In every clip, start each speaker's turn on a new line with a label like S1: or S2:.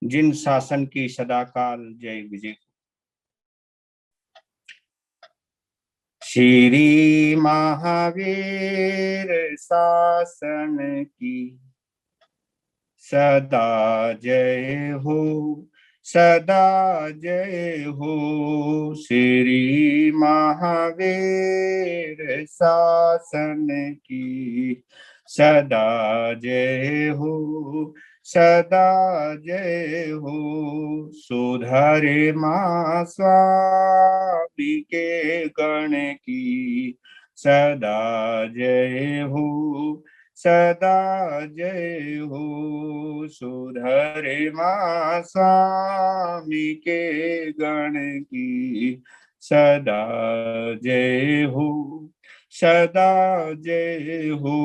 S1: जिन शासन की सदाकाल जय विजय। श्री महावीर शासन की सदा जय हो, सदा जय हो। श्री महावीर शासन की सदा जय हो, सदा जय हो। सुधरे मां स्वामी के गण की सदा जय हो, सदा जय हो। सुधरे मां स्वामी के गण की सदा जय हो, सदा जय हो।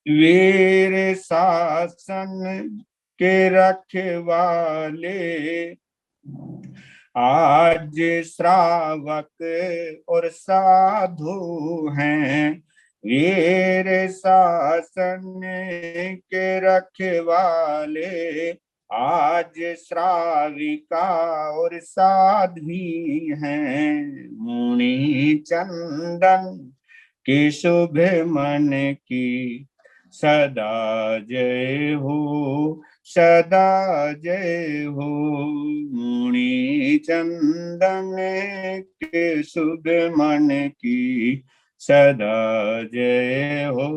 S1: वीर शासन के रखवाले आज श्रावक और साधु हैं। वीर शासन के रखवाले आज श्राविका और साध्वी हैं। मुनि चंदन के शुभ मन की सदा जय हो, सदा जय हो। मुनि चंदन के शुभ मन की सदा जय हो,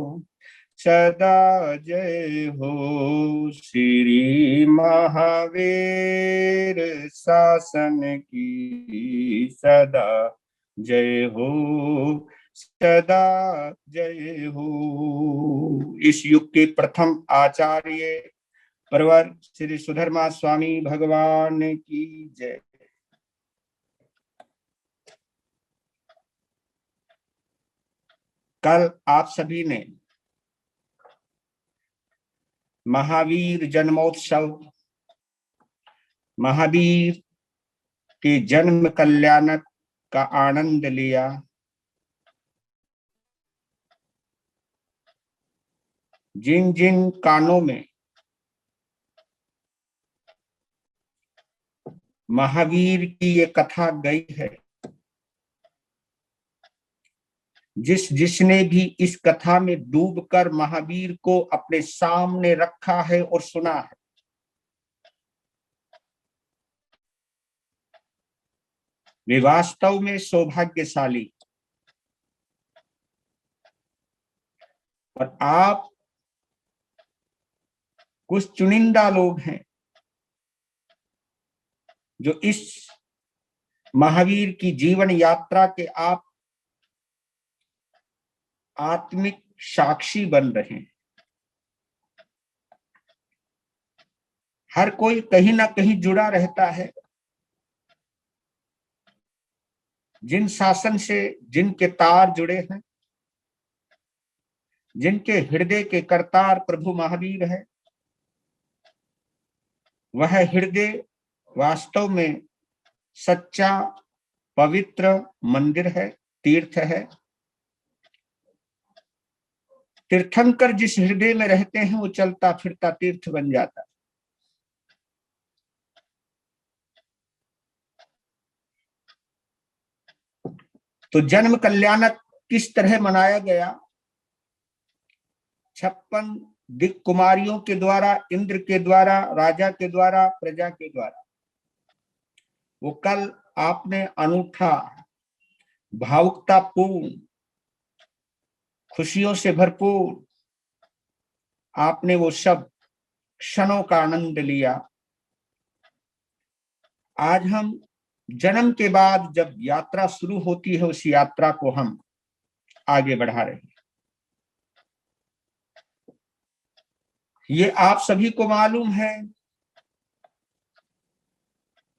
S1: सदा जय हो। श्री महावीर शासन की सदा जय हो, सदा जय हो। इस युग के प्रथम आचार्य परवर श्री सुधर्मा स्वामी भगवान की जय। कल आप सभी ने महावीर जन्मोत्सव, महावीर के जन्म कल्याणक का आनंद लिया। जिन जिन कानों में महावीर की ये कथा गई है, जिसने भी इस कथा में डूबकर महावीर को अपने सामने रखा है और सुना है, वे वास्तव में सौभाग्यशाली। और आप कुछ चुनिंदा लोग हैं जो इस महावीर की जीवन यात्रा के आप आत्मिक साक्षी बन रहे हैं। हर कोई कहीं ना कहीं जुड़ा रहता है। जिन शासन से जिनके तार जुड़े हैं, जिनके हृदय के करतार प्रभु महावीर है, वह हृदय वास्तव में सच्चा पवित्र मंदिर है, तीर्थ है। तीर्थंकर जिस हृदय में रहते हैं वो चलता फिरता तीर्थ बन जाता है। तो जन्म कल्याणक किस तरह मनाया गया? 56 दिक् कुमारियों के द्वारा, इंद्र के द्वारा, राजा के द्वारा, प्रजा के द्वारा। वो कल आपने अनूठा, भावुकतापूर्ण, खुशियों से भरपूर आपने वो सब क्षणों का आनंद लिया। आज हम जन्म के बाद जब यात्रा शुरू होती है, उस यात्रा को हम आगे बढ़ा रहे हैं। ये आप सभी को मालूम है,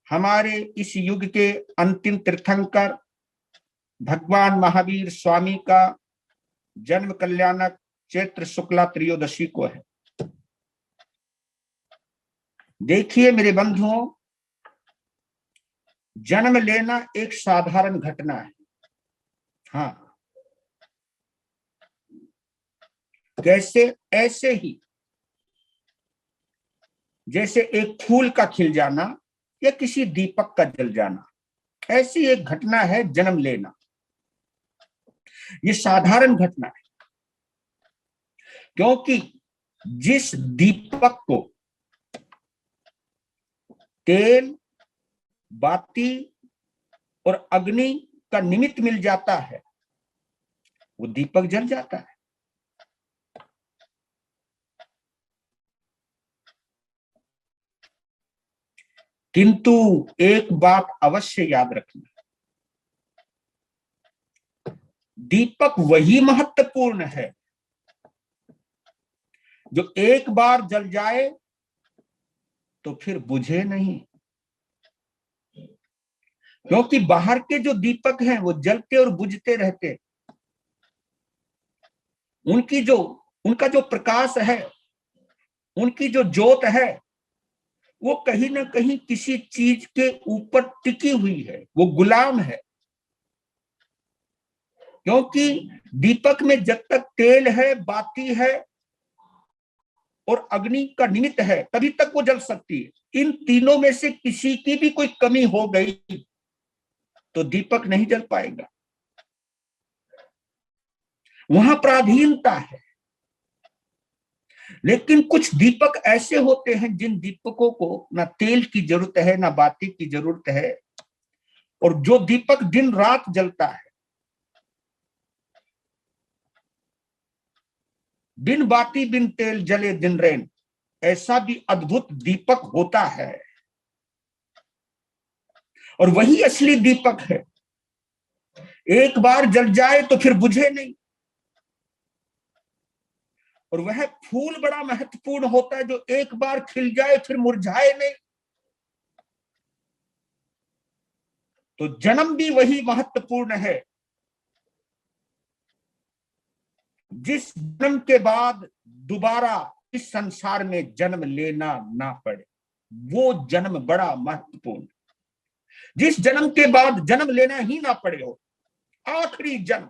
S1: हमारे इस युग के अंतिम तीर्थंकर भगवान महावीर स्वामी का जन्म कल्याणक चैत्र शुक्ला त्रयोदशी को है। देखिए मेरे बंधुओं, जन्म लेना एक साधारण घटना है। हाँ, कैसे? ऐसे ही जैसे एक फूल का खिल जाना या किसी दीपक का जल जाना, ऐसी एक घटना है जन्म लेना। ये साधारण घटना है, क्योंकि जिस दीपक को तेल, बाती और अग्नि का निमित्त मिल जाता है, वो दीपक जल जाता है। किंतु एक बात अवश्य याद रखना, दीपक वही महत्वपूर्ण है जो एक बार जल जाए तो फिर बुझे नहीं। क्योंकि बाहर के जो दीपक हैं वो जलते और बुझते रहते, उनका जो प्रकाश है, उनकी जो ज्योत है, वो कहीं ना कहीं किसी चीज के ऊपर टिकी हुई है, वो गुलाम है। क्योंकि दीपक में जब तक तेल है, बाती है और अग्नि का निमित्त है, तभी तक वो जल सकती है। इन तीनों में से किसी की भी कोई कमी हो गई तो दीपक नहीं जल पाएगा, वहां पराधीनता है। लेकिन कुछ दीपक ऐसे होते हैं जिन दीपकों को ना तेल की जरूरत है, ना बाती की जरूरत है, और जो दीपक दिन रात जलता है, बिन बाती बिन तेल जले दिन रैन, ऐसा भी अद्भुत दीपक होता है। और वही असली दीपक है, एक बार जल जाए तो फिर बुझे नहीं। और वह फूल बड़ा महत्वपूर्ण होता है जो एक बार खिल जाए फिर मुरझाए नहीं। तो जन्म भी वही महत्वपूर्ण है, जिस जन्म के बाद दोबारा इस संसार में जन्म लेना ना पड़े, वो जन्म बड़ा महत्वपूर्ण। जिस जन्म के बाद जन्म लेना ही ना पड़े हो, आखिरी जन्म,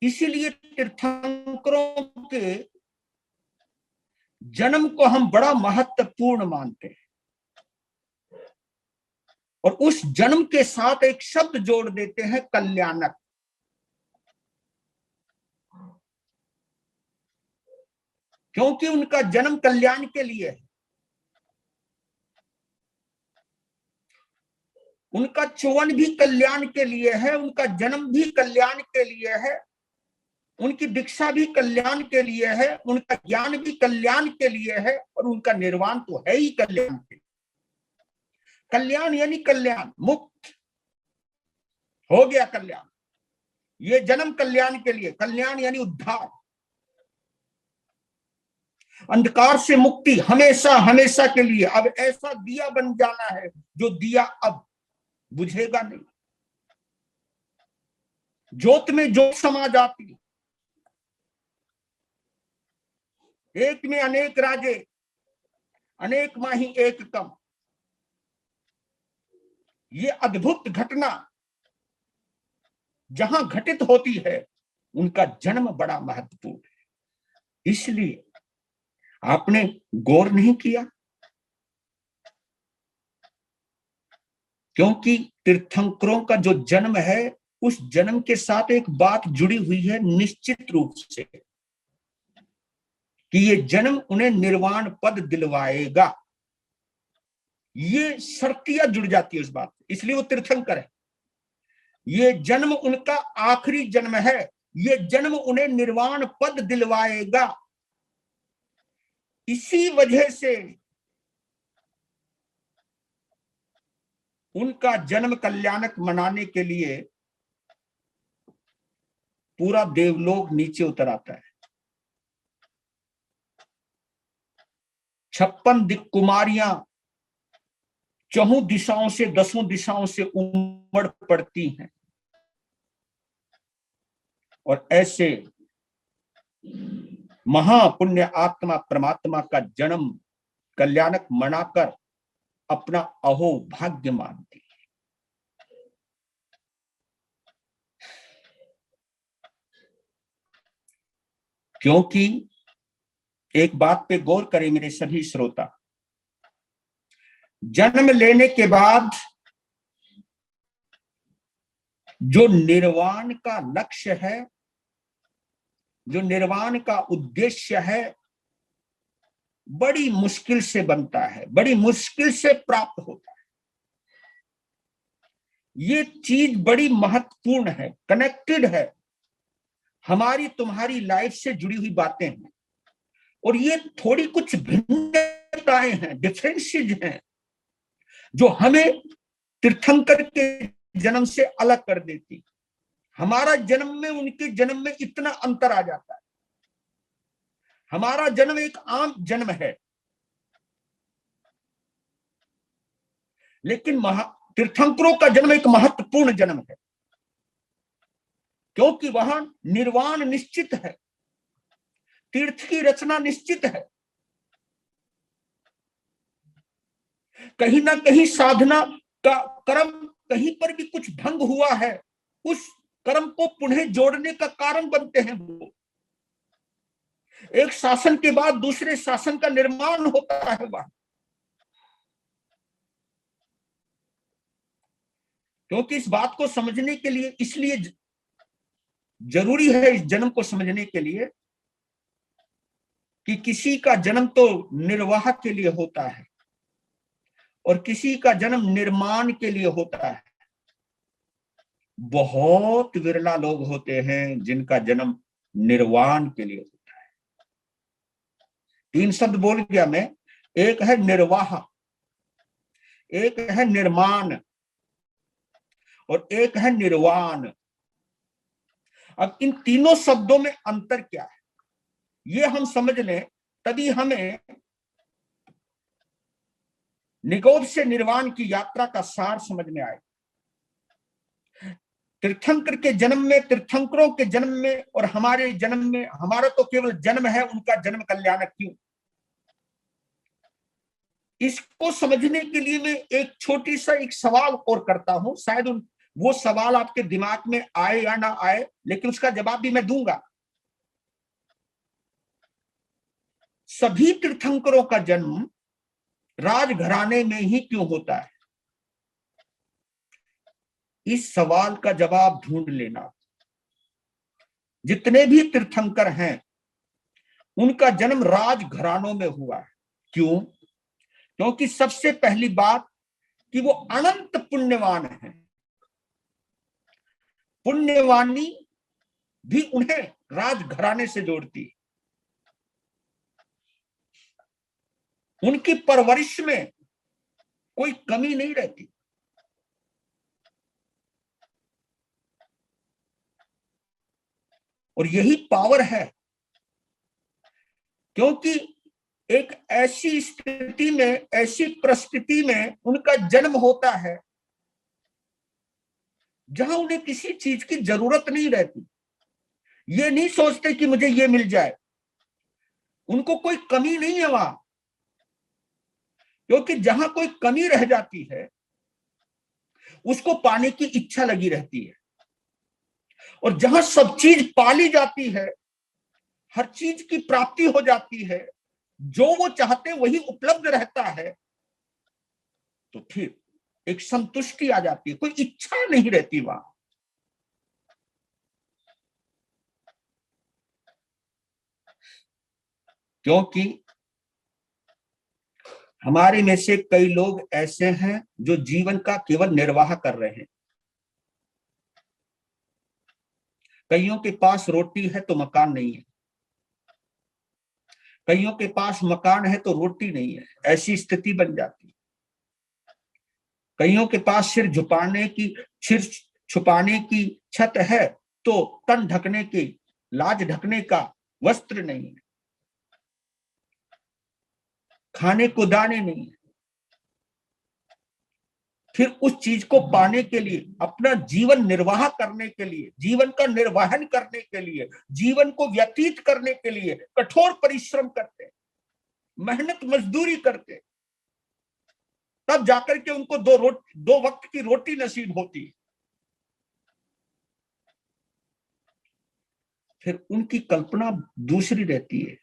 S1: इसीलिए तीर्थंकरों के जन्म को हम बड़ा महत्वपूर्ण मानते हैं। और उस जन्म के साथ एक शब्द जोड़ देते हैं, कल्याणक। क्योंकि उनका जन्म कल्याण के लिए है, उनका च्युवन भी कल्याण के लिए है, उनका जन्म भी कल्याण के लिए है, उनकी दीक्षा भी कल्याण के लिए है, उनका ज्ञान भी कल्याण के लिए है, और उनका निर्वाण तो है ही कल्याण के लिए। कल्याण यानी कल्याण, मुक्त हो गया कल्याण। ये जन्म कल्याण के लिए, कल्याण यानी उद्धार, अंधकार से मुक्ति हमेशा हमेशा के लिए। अब ऐसा दिया बन जाना है जो दिया अब बुझेगा नहीं, ज्योत में ज्योत समा जाती, एक में अनेक राजे, अनेक माही एक कम। ये अद्भुत घटना जहां घटित होती है, उनका जन्म बड़ा महत्वपूर्ण है। इसलिए आपने गौर नहीं किया, क्योंकि तीर्थंकरों का जो जन्म है, उस जन्म के साथ एक बात जुड़ी हुई है निश्चित रूप से, कि ये जन्म उन्हें निर्वाण पद दिलवाएगा। ये शर्तियां जुड़ जाती है उस बात, इसलिए वो तीर्थंकर है। ये जन्म उनका आखिरी जन्म है, ये जन्म उन्हें निर्वाण पद दिलवाएगा। इसी वजह से उनका जन्म कल्याणक मनाने के लिए पूरा देवलोक नीचे उतर आता है। 56 दिक् कुमारियां चौहों दिशाओं से, 10 दिशाओं से उमड़ पड़ती हैं, और ऐसे महापुण्य आत्मा परमात्मा का जन्म कल्याणक मनाकर अपना अहो भाग्य मानती है। क्योंकि एक बात पे गौर करें मेरे सभी श्रोता, जन्म लेने के बाद जो निर्वाण का लक्ष्य है, जो निर्वाण का उद्देश्य है, बड़ी मुश्किल से बनता है, बड़ी मुश्किल से प्राप्त होता है। ये चीज बड़ी महत्वपूर्ण है, कनेक्टेड है, हमारी तुम्हारी लाइफ से जुड़ी हुई बातें हैं, और ये थोड़ी कुछ भिन्नताएं हैं, डिफरेंसेस हैं, जो हमें तीर्थंकर के जन्म से अलग कर देती। हमारा जन्म में उनके जन्म में इतना अंतर आ जाता है। हमारा जन्म एक आम जन्म है, लेकिन तीर्थंकरों का जन्म एक महत्वपूर्ण जन्म है, क्योंकि वहां निर्वाण निश्चित है, तीर्थ की रचना निश्चित है। कहीं ना कहीं साधना का कर्म कहीं पर भी कुछ भंग हुआ है, उस कर्म को पुनः जोड़ने का कारण बनते हैं वो। एक शासन के बाद दूसरे शासन का निर्माण होता है वहां, क्योंकि इस बात को समझने के लिए, इसलिए जरूरी है इस जन्म को समझने के लिए कि किसी का जन्म तो निर्वाह के लिए होता है और किसी का जन्म निर्माण के लिए होता है। बहुत विरला लोग होते हैं जिनका जन्म निर्वाण के लिए होता है। 3 शब्द बोल गया मैं, एक है निर्वाह, एक है निर्माण और एक है निर्वाण। अब इन तीनों शब्दों में अंतर क्या है, ये हम समझ लें, तभी हमें निगोब से निर्वाण की यात्रा का सार समझ में आए। तीर्थंकर के जन्म में, तीर्थंकरों के जन्म में और हमारे जन्म में, हमारा तो केवल जन्म है, उनका जन्म कल्याणक क्यों? इसको समझने के लिए मैं एक छोटी सा एक सवाल और करता हूं, शायद वो सवाल आपके दिमाग में आए या ना आए, लेकिन उसका जवाब भी मैं दूंगा। सभी तीर्थंकरों का जन्म राजघराने में ही क्यों होता है? इस सवाल का जवाब ढूंढ लेना। जितने भी तीर्थंकर हैं उनका जन्म राजघरानों में हुआ है। क्यों? क्योंकि सबसे पहली बात कि वो अनंत पुण्यवान है, पुण्यवानी भी उन्हें राजघराने से जोड़ती है। उनकी परवरिश में कोई कमी नहीं रहती। और यही पावर है, क्योंकि एक ऐसी स्थिति में, ऐसी परिस्थिति में उनका जन्म होता है जहां उन्हें किसी चीज की जरूरत नहीं रहती। ये नहीं सोचते कि मुझे ये मिल जाए, उनको कोई कमी नहीं है वहां, क्योंकि जहां कोई कमी रह जाती है उसको पाने की इच्छा लगी रहती है। और जहां सब चीज पाली जाती है, हर चीज की प्राप्ति हो जाती है, जो वो चाहते वही उपलब्ध रहता है, तो फिर एक संतुष्टि आ जाती है, कोई इच्छा नहीं रहती वहां। क्योंकि हमारे में से कई लोग ऐसे हैं जो जीवन का केवल निर्वाह कर रहे हैं। कईयों के पास रोटी है तो मकान नहीं है, कईयों के पास मकान है तो रोटी नहीं है, ऐसी स्थिति बन जाती है। कईयों के पास सिर छुपाने की छत है तो तन ढकने की, लाज ढकने का वस्त्र नहीं है, खाने को दाने नहीं है। फिर उस चीज को पाने के लिए, अपना जीवन निर्वाह करने के लिए, जीवन का निर्वहन करने के लिए, जीवन को व्यतीत करने के लिए कठोर परिश्रम करते, मेहनत मजदूरी करते, तब जाकर के उनको दो वक्त की रोटी नसीब होती। फिर उनकी कल्पना दूसरी रहती है,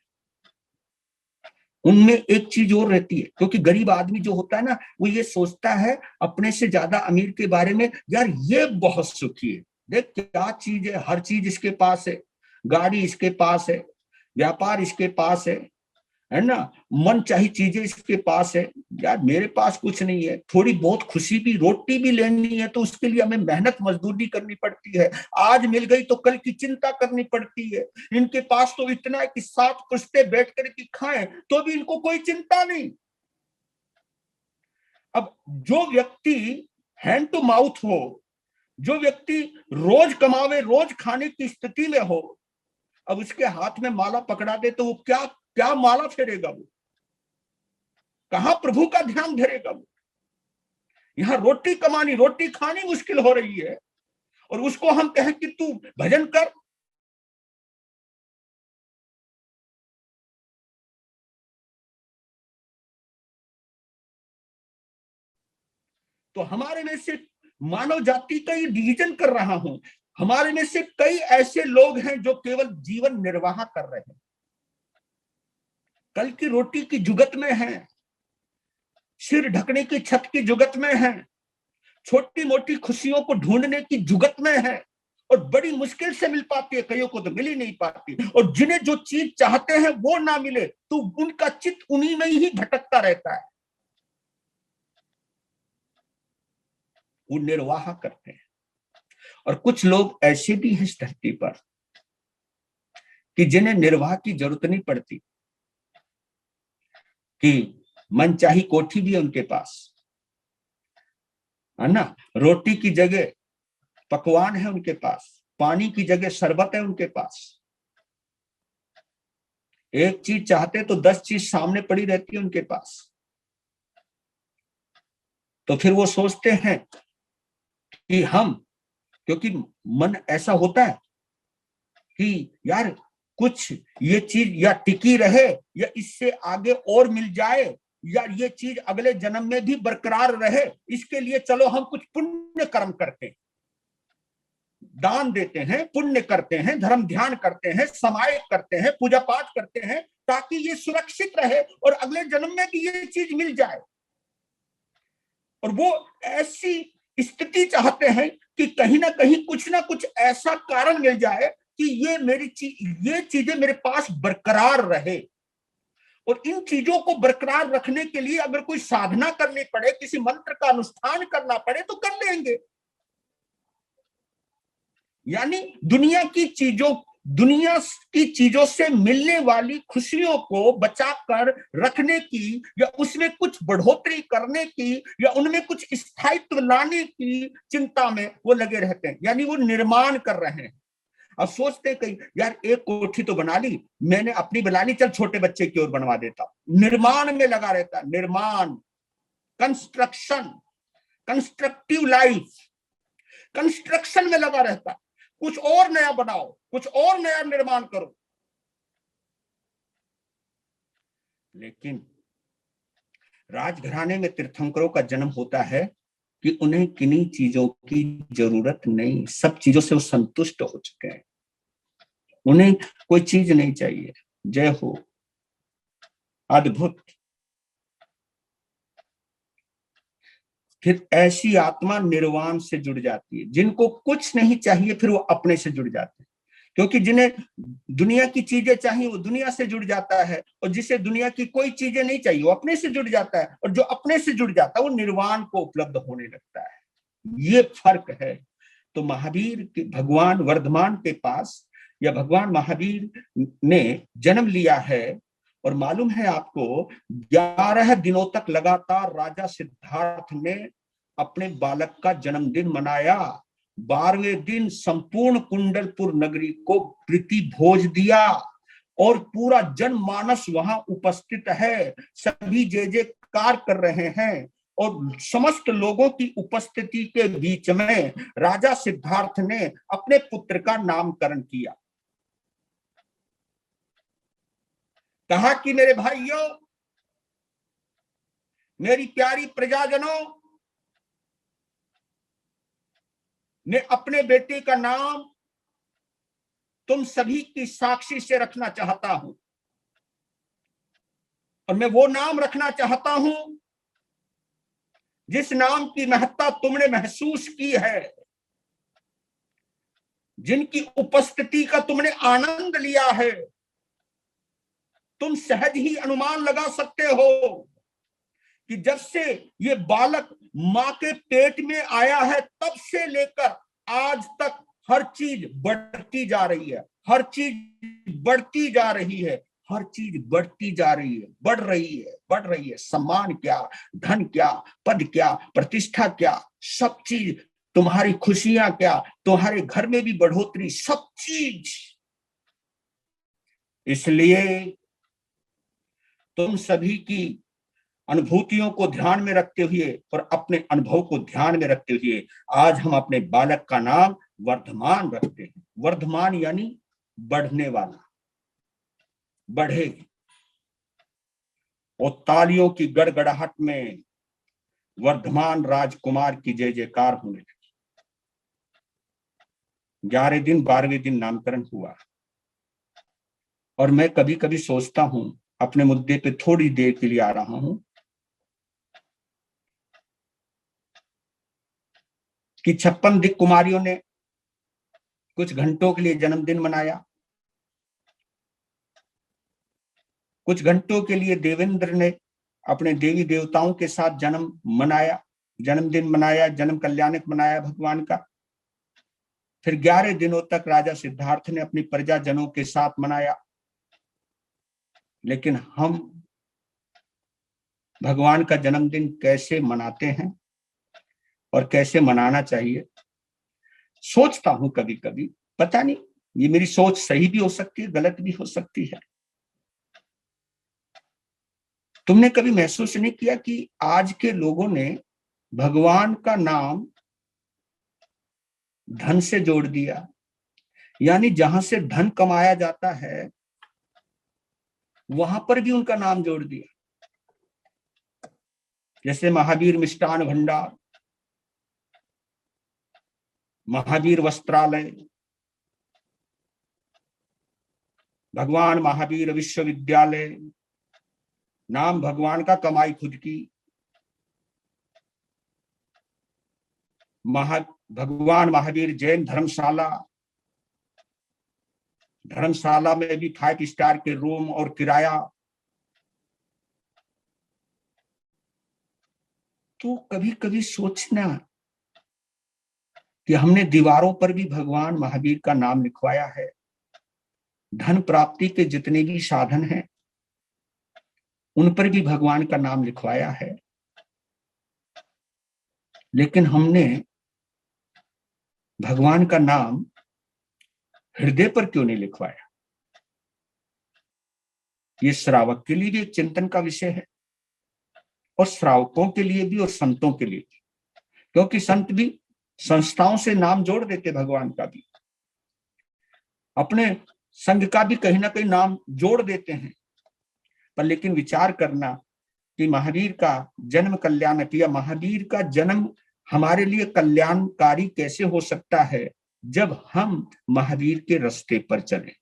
S1: उनमें एक चीज और रहती है, क्योंकि गरीब आदमी जो होता है ना, वो ये सोचता है अपने से ज्यादा अमीर के बारे में, यार ये बहुत सुखी है, देख क्या चीज है, हर चीज इसके पास है, गाड़ी इसके पास है, व्यापार इसके पास है ना, मन चाही चीजें इसके पास है, यार मेरे पास कुछ नहीं है, थोड़ी बहुत खुशी भी, रोटी भी लेनी है तो उसके लिए हमें मेहनत मजदूरी करनी पड़ती है, आज मिल गई तो कल की चिंता करनी पड़ती है, इनके पास तो इतना है कि 7 पुश्ते बैठ करके खाएं तो भी इनको कोई चिंता नहीं। अब जो व्यक्ति हैंड टू माउथ हो, जो व्यक्ति रोज कमावे, रोज खाने की स्थिति में हो, अब उसके हाथ में माला पकड़ा दे तो वो क्या क्या माला फेरेगा, वो कहां प्रभु का ध्यान धरेगा। वो यहां रोटी कमानी, रोटी खानी मुश्किल हो रही है, और उसको हम कहें कि तू भजन कर। तो हमारे में से मानव जाति का ये डिवीजन कर रहा हूं, हमारे में से कई ऐसे लोग हैं जो केवल जीवन निर्वाह कर रहे हैं, कल की रोटी की जुगत में हैं, सिर ढकने की छत की जुगत में हैं, छोटी मोटी खुशियों को ढूंढने की जुगत में है, और बड़ी मुश्किल से मिल पाती है, कईयों को तो मिल ही नहीं पाती, और जिन्हें जो चीज चाहते हैं वो ना मिले तो उनका चित्त उन्हीं में ही भटकता रहता है, वो निर्वाह करते हैं। और कुछ लोग ऐसे भी हैं इस धरती पर कि जिन्हें निर्वाह की जरूरत नहीं पड़ती, कि मनचाही कोठी भी है उनके पास, है ना, रोटी की जगह पकवान है उनके पास, पानी की जगह शरबत है उनके पास, एक चीज चाहते तो 10 चीज सामने पड़ी रहती है उनके पास। तो फिर वो सोचते हैं कि हम, क्योंकि मन ऐसा होता है कि यार कुछ ये चीज या टिकी रहे या इससे आगे और मिल जाए, या ये चीज अगले जन्म में भी बरकरार रहे, इसके लिए चलो हम कुछ पुण्य कर्म करते हैं, दान देते हैं, पुण्य करते हैं, धर्म ध्यान करते हैं, समाय करते हैं, पूजा पाठ करते हैं, ताकि ये सुरक्षित रहे और अगले जन्म में भी ये चीज मिल जाए। और वो ऐसी स्थिति चाहते हैं कि कहीं ना कुछ ऐसा कारण मिल जाए कि ये चीजें मेरे पास बरकरार रहे। और इन चीजों को बरकरार रखने के लिए अगर कोई साधना करनी पड़े, किसी मंत्र का अनुष्ठान करना पड़े तो कर लेंगे। यानी दुनिया की चीजों से मिलने वाली खुशियों को बचाकर रखने की, या उसमें कुछ बढ़ोतरी करने की, या उनमें कुछ स्थायित्व लाने की चिंता में वो लगे रहते हैं, यानी वो निर्माण कर रहे हैं। अब सोचते कहीं यार एक कोठी तो बना ली, मैंने अपनी बना ली, चल छोटे बच्चे की ओर बनवा देता हूं, निर्माण में लगा रहता है, निर्माण, कंस्ट्रक्शन, कंस्ट्रक्टिव लाइफ, कंस्ट्रक्शन में लगा रहता है, कुछ और नया बनाओ, कुछ और नया निर्माण करो। लेकिन राजघराने में तीर्थंकरों का जन्म होता है कि उन्हें किन्हीं चीजों की जरूरत नहीं, सब चीजों से वो संतुष्ट हो चुके हैं, उन्हें कोई चीज नहीं चाहिए। जय हो, अद्भुत। फिर ऐसी आत्मा निर्वाण से जुड़ जाती है, जिनको कुछ नहीं चाहिए फिर वो अपने से जुड़ जाते हैं, क्योंकि जिन्हें दुनिया की चीजें चाहिए वो दुनिया से जुड़ जाता है, और जिसे दुनिया की कोई चीजें नहीं चाहिए वो अपने से जुड़ जाता है, और जो अपने से जुड़ जाता है वो निर्वाण को उपलब्ध होने लगता है। ये फर्क है। तो महावीर के, भगवान वर्धमान के पास, या भगवान महावीर ने जन्म लिया है, और मालूम है आपको 11 दिनों तक लगातार राजा सिद्धार्थ ने अपने बालक का जन्मदिन मनाया। 12वें दिन संपूर्ण कुंडलपुर नगरी को प्रीति भोज दिया, और पूरा जनमानस वहां उपस्थित है, सभी जय जयकार कर रहे हैं, और समस्त लोगों की उपस्थिति के बीच में राजा सिद्धार्थ ने अपने पुत्र का नामकरण किया। कहा कि मेरे भाइयों, मेरी प्यारी प्रजाजनों ने अपने बेटे का नाम तुम सभी की साक्षी से रखना चाहता हूं, और मैं वो नाम रखना चाहता हूं जिस नाम की महत्ता तुमने महसूस की है, जिनकी उपस्थिति का तुमने आनंद लिया है। तुम सहज ही अनुमान लगा सकते हो कि जब से ये बालक मां के पेट में आया है, तब से लेकर आज तक हर चीज बढ़ती जा रही है, हर चीज बढ़ती जा रही है, हर चीज बढ़ती जा रही है, बढ़ रही है, बढ़ रही है। सम्मान क्या, धन क्या, पद क्या, प्रतिष्ठा क्या, सब चीज, तुम्हारी खुशियां क्या, तुम्हारे घर में भी बढ़ोतरी, सब चीज। इसलिए तुम सभी की अनुभूतियों को ध्यान में रखते हुए और अपने अनुभव को ध्यान में रखते हुए आज हम अपने बालक का नाम वर्धमान रखते हैं। वर्धमान यानी बढ़ने वाला, बढ़े। और तालियों की गड़गड़ाहट में वर्धमान राजकुमार की जय जयकार होने लगी। 11 दिन 12वें दिन नामकरण हुआ। और मैं कभी कभी सोचता हूं, अपने मुद्दे पे थोड़ी देर के लिए आ रहा हूं, कि 56 दिक् कुमारियों ने कुछ घंटों के लिए जन्मदिन मनाया, कुछ घंटों के लिए देवेंद्र ने अपने देवी देवताओं के साथ जन्म मनाया, जन्मदिन मनाया, जन्म कल्याणक मनाया भगवान का। फिर 11 दिनों तक राजा सिद्धार्थ ने अपनी प्रजाजनों के साथ मनाया। लेकिन हम भगवान का जन्मदिन कैसे मनाते हैं और कैसे मनाना चाहिए, सोचता हूं कभी कभी। पता नहीं, ये मेरी सोच सही भी हो सकती है, गलत भी हो सकती है। तुमने कभी महसूस नहीं किया कि आज के लोगों ने भगवान का नाम धन से जोड़ दिया, यानी जहां से धन कमाया जाता है वहां पर भी उनका नाम जोड़ दिया। जैसे महावीर मिष्ठान भंडार, महावीर वस्त्रालय, भगवान महावीर विश्वविद्यालय, नाम भगवान का, कमाई खुद की। भगवान महावीर जैन धर्मशाला, धर्मशाला में भी 5 स्टार के रूम और किराया। तो कभी कभी सोचना कि हमने दीवारों पर भी भगवान महावीर का नाम लिखवाया है। धन प्राप्ति के जितने भी साधन हैं उन पर भी भगवान का नाम लिखवाया है। लेकिन हमने भगवान का नाम हृदय पर क्यों नहीं लिखवाया? ये श्रावक के लिए भी एक चिंतन का विषय है, और श्रावकों के लिए भी और संतों के लिए भी। क्योंकि संत भी संस्थाओं से नाम जोड़ देते, भगवान का भी, अपने संघ का भी कहीं ना कहीं नाम जोड़ देते हैं। पर लेकिन विचार करना कि महावीर का जन्म कल्याणक, या महावीर का जन्म हमारे लिए कल्याणकारी कैसे हो सकता है जब हम महावीर के रास्ते पर चलें।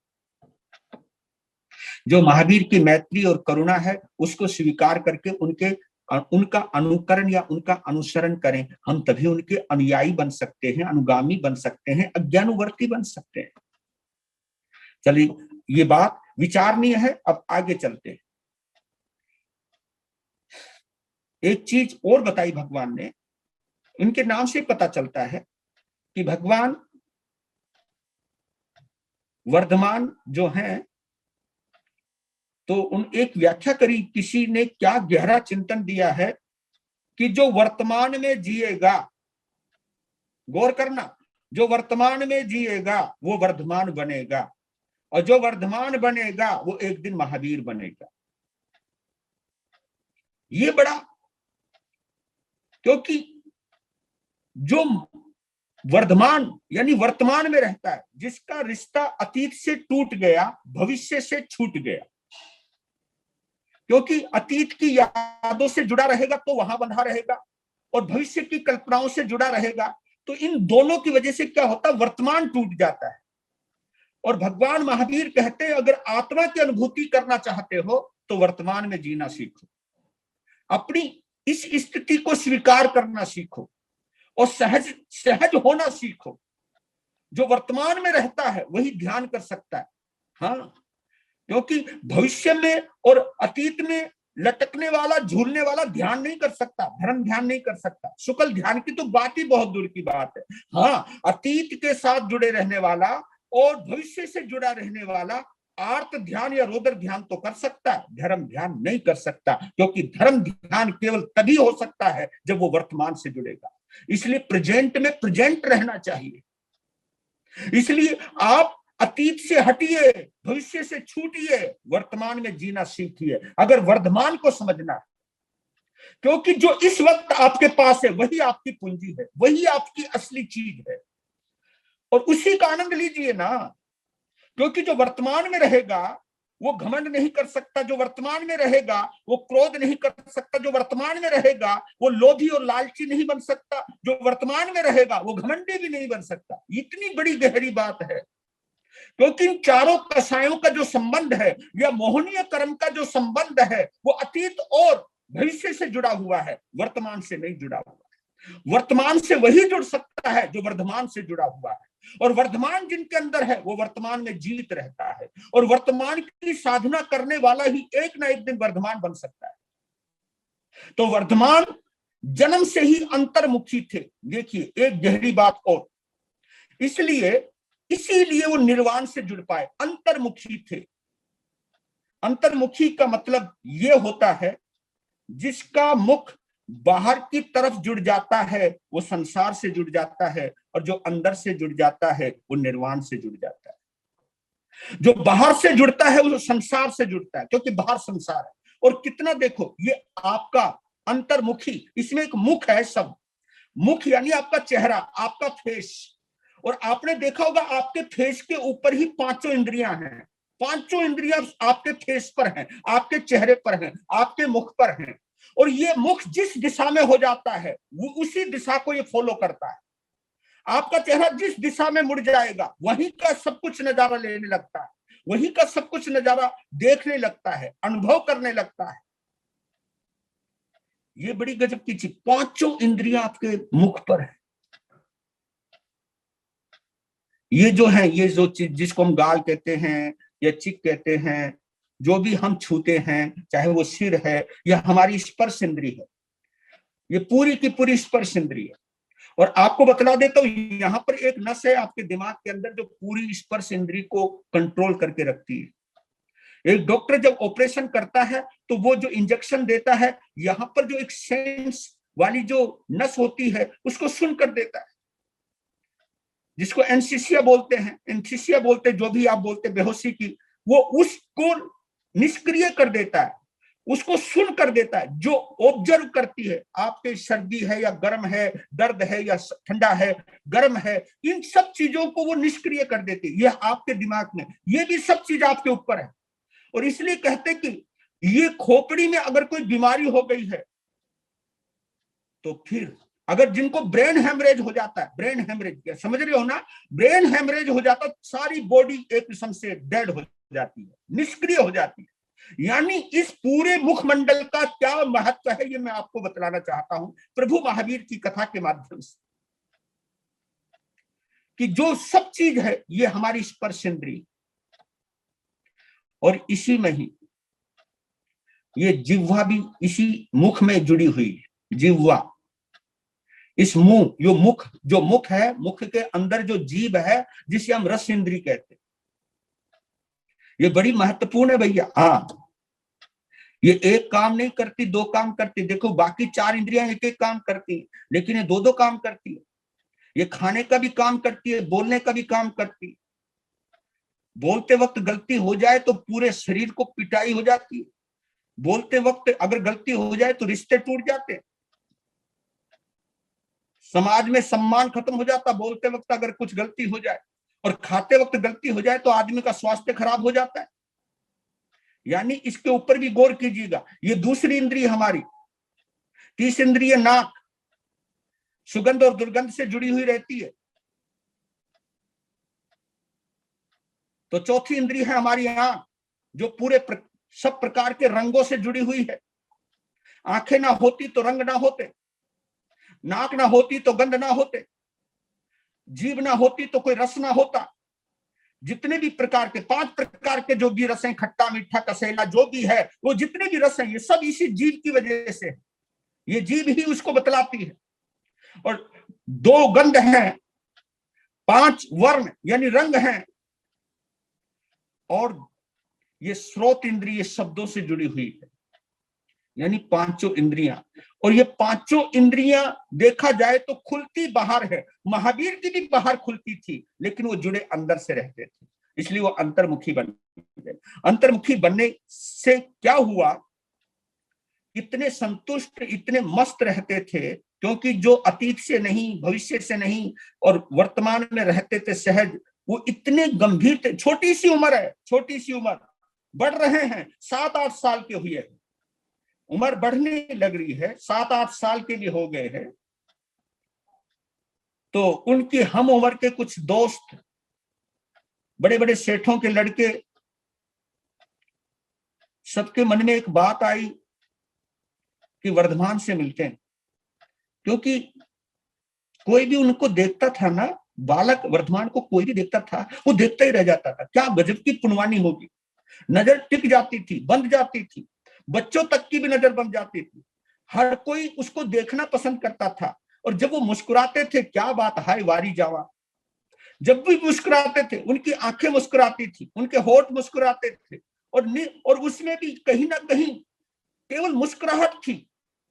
S1: जो महावीर की मैत्री और करुणा है उसको स्वीकार करके उनका अनुकरण या उनका अनुसरण करें, हम तभी उनके अनुयायी बन सकते हैं, अनुगामी बन सकते हैं, अज्ञानुवर्ती बन सकते हैं। चलिए, ये बात विचारणीय है। अब आगे चलते हैं। एक चीज और बताई भगवान ने, इनके नाम से पता चलता है कि भगवान वर्धमान जो हैं, तो उन एक व्याख्या करी, किसी ने क्या गहरा चिंतन दिया है कि जो वर्तमान में जिएगा, गौर करना, जो वर्तमान में जिएगा वो वर्धमान बनेगा, और जो वर्धमान बनेगा वो एक दिन महावीर बनेगा। ये बड़ा, क्योंकि जो वर्धमान यानी वर्तमान में रहता है, जिसका रिश्ता अतीत से टूट गया, भविष्य से छूट गया, क्योंकि अतीत की यादों से जुड़ा रहेगा तो वहां बंधा रहेगा, और भविष्य की कल्पनाओं से जुड़ा रहेगा, तो इन दोनों की वजह से क्या होता है, वर्तमान टूट जाता है। और भगवान महावीर कहते हैं अगर आत्मा की अनुभूति करना चाहते हो तो वर्तमान में जीना सीखो, अपनी इस स्थिति को स्वीकार करना सीखो और सहज सहज होना सीखो। जो वर्तमान में रहता है वही ध्यान कर सकता है। हाँ, क्योंकि भविष्य में और अतीत में लटकने वाला झूलने वाला ध्यान नहीं कर सकता, धर्म ध्यान नहीं कर सकता। शुक्ल ध्यान की तो बात ही बहुत दूर की बात है। हाँ, अतीत के साथ जुड़े रहने वाला और भविष्य से जुड़ा रहने वाला आर्त ध्यान या रोदर ध्यान तो कर सकता है, धर्म ध्यान नहीं कर सकता, क्योंकि धर्म ध्यान केवल तभी हो सकता है जब वो वर्तमान से जुड़ेगा। इसलिए प्रेजेंट में प्रेजेंट रहना चाहिए। इसलिए आप अतीत से हटिए, भविष्य से छूटिए, वर्तमान में जीना सीखिए अगर वर्तमान को समझना है। क्योंकि जो इस वक्त आपके पास है वही आपकी पूंजी है, वही आपकी असली चीज है, और उसी का आनंद लीजिए ना। क्योंकि जो वर्तमान में रहेगा वो घमंड नहीं कर सकता, जो वर्तमान में रहेगा वो क्रोध नहीं कर सकता, जो वर्तमान में रहेगा वो लोभी और लालची नहीं बन सकता, जो वर्तमान में रहेगा वो घमंडी भी नहीं बन सकता। इतनी बड़ी गहरी बात है। क्योंकि इन चारों कषायों का जो संबंध है या मोहनीय कर्म का जो संबंध है वो अतीत और भविष्य से जुड़ा हुआ है, वर्तमान से नहीं जुड़ा हुआ है। वर्तमान से वही जुड़ सकता है जो वर्तमान से जुड़ा हुआ है, और वर्तमान जिनके अंदर है वो वर्तमान में जीवित रहता है, और वर्तमान की साधना करने वाला ही एक ना एक दिन वर्तमान बन सकता है। तो वर्तमान जन्म से ही अंतर्मुखी थे। देखिए एक गहरी बात और, इसीलिए वो निर्वाण से जुड़ पाए, अंतर्मुखी थे। अंतर्मुखी का मतलब ये होता है जिसका मुख बाहर की तरफ जुड़ जाता है वो संसार से जुड़ जाता है, और जो अंदर से जुड़ जाता है वो निर्वाण से जुड़ जाता है। जो बाहर से जुड़ता है वो संसार से जुड़ता है, क्योंकि बाहर संसार है। और कितना देखो, ये आपका अंतर्मुखी, इसमें एक मुख है, सब मुख यानी आपका चेहरा, आपका फेस। और आपने देखा होगा आपके फेस के ऊपर ही पांचों इंद्रियां हैं, पांचों इंद्रियां आपके फेस पर हैं, आपके चेहरे पर हैं, आपके मुख पर हैं। और ये मुख जिस दिशा में हो जाता है वो उसी दिशा को ये फॉलो करता है। आपका चेहरा जिस दिशा में मुड़ जाएगा वहीं का सब कुछ नजारा लेने लगता है, वहीं का सब कुछ नजारा देखने लगता है, अनुभव करने लगता है। ये बड़ी गजब की चीज, पांचों इंद्रियां आपके मुख पर है। ये जो है, ये जो चीज जिसको हम गाल कहते हैं या चिक कहते हैं, जो भी हम छूते हैं, चाहे वो सिर है या हमारी स्पर्श इंद्री है, ये पूरी की पूरी स्पर्श इंद्री है। और आपको बतला देता हूं, यहाँ पर एक नस है आपके दिमाग के अंदर जो पूरी स्पर्श इंद्री को कंट्रोल करके रखती है। एक डॉक्टर जब ऑपरेशन करता है तो वो जो इंजेक्शन देता है, यहाँ पर जो एक सेंस वाली जो नस होती है उसको सुन कर देता है, जिसको एनसीसिया बोलते हैं, एनसीसिया बोलते, जो भी आप बोलते बेहोशी की, वो उसको निष्क्रिय कर देता है, उसको सुन कर देता है। जो ऑब्जर्व करती है आपके सर्दी है या गर्म है, दर्द है या ठंडा है, गर्म है, इन सब चीजों को वो निष्क्रिय कर देती है। ये आपके दिमाग में, ये भी सब चीज आपके ऊपर है। और इसलिए कहते कि ये खोपड़ी में अगर कोई बीमारी हो गई है तो फिर अगर जिनको ब्रेन हेमरेज हो जाता है, ब्रेन हेमरेज समझ रहे हो ना, ब्रेन हेमरेज हो जाता है, सारी बॉडी एक किस्म से डेड हो जाती है, निष्क्रिय हो जाती है। यानी इस पूरे मुखमंडल का क्या महत्व है ये मैं आपको बतलाना चाहता हूं प्रभु महावीर की कथा के माध्यम से, कि जो सब चीज है ये हमारी स्पर्श इंद्रिय, और इसी में ही ये जिह्वा भी इसी मुख में जुड़ी हुई है। जिह्वा, इस मुंह, जो मुख है, मुख के अंदर जो जीभ है जिसे हम रस इंद्री कहते हैं, ये बड़ी महत्वपूर्ण है भैया। हाँ, ये एक काम नहीं करती, दो काम करती। देखो बाकी चार इंद्रियां एक एक काम करती है, लेकिन ये दो दो काम करती है। ये खाने का भी काम करती है, बोलने का भी काम करती है। बोलते वक्त गलती हो जाए तो पूरे शरीर को पिटाई हो जाती है। बोलते वक्त अगर गलती हो जाए तो रिश्ते टूट जाते हैं, समाज में सम्मान खत्म हो जाता बोलते वक्त अगर कुछ गलती हो जाए, और खाते वक्त गलती हो जाए तो आदमी का स्वास्थ्य खराब हो जाता है। यानी इसके ऊपर भी गौर कीजिएगा। ये दूसरी इंद्रिय हमारी। तीसरी इंद्रिय नाक, सुगंध और दुर्गंध से जुड़ी हुई रहती है। तो चौथी इंद्रिय है हमारी आंख, जो पूरे सब प्रकार के रंगों से जुड़ी हुई है। आंखें ना होती तो रंग ना होते, नाक ना होती तो गंध ना होते, जीभ ना होती तो कोई रस ना होता। जितने भी प्रकार के 5 प्रकार के जो भी रस हैं, खट्टा मीठा कसेला जो भी है, वो जितने भी रस हैं, ये सब इसी जीव की वजह से है। ये जीव ही उसको बतलाती है। और 2 गंध हैं, 5 वर्ण यानी रंग हैं, और ये स्रोत इंद्रिय शब्दों से जुड़ी हुई है, यानी 5 इंद्रियां। और ये 5 इंद्रियां देखा जाए तो खुलती बाहर है। महावीर की भी बाहर खुलती थी, लेकिन वो जुड़े अंदर से रहते थे, इसलिए वो अंतर्मुखी बन गए। अंतर्मुखी बनने से क्या हुआ, इतने संतुष्ट, इतने मस्त रहते थे, क्योंकि जो अतीत से नहीं, भविष्य से नहीं, और वर्तमान में रहते थे सहज, वो इतने गंभीर थे। छोटी सी उम्र है, छोटी सी उम्र, बढ़ रहे हैं, 7-8 साल के हुए, उम्र बढ़ने लग रही है, 7-8 साल के लिए हो गए हैं। तो उनकी हम उम्र के कुछ दोस्त, बड़े बड़े सेठों के लड़के, सबके मन में एक बात आई कि वर्धमान से मिलते हैं, क्योंकि कोई भी उनको देखता था ना, बालक वर्धमान को कोई भी देखता था, वो देखता ही रह जाता था। क्या गजब की पुनवानी होगी, नजर टिक जाती थी, बंध जाती थी, बच्चों तक की भी नजर बंध जाती थी। हर कोई उसको देखना पसंद करता था। और जब वो मुस्कुराते थे, क्या बात, हाय वारी जावा, जब भी मुस्कुराते थे, उनकी आंखें मुस्कुराती थी, उनके होठ मुस्कुराते थे, और उसमें भी कहीं ना कहीं केवल मुस्कुराहट थी,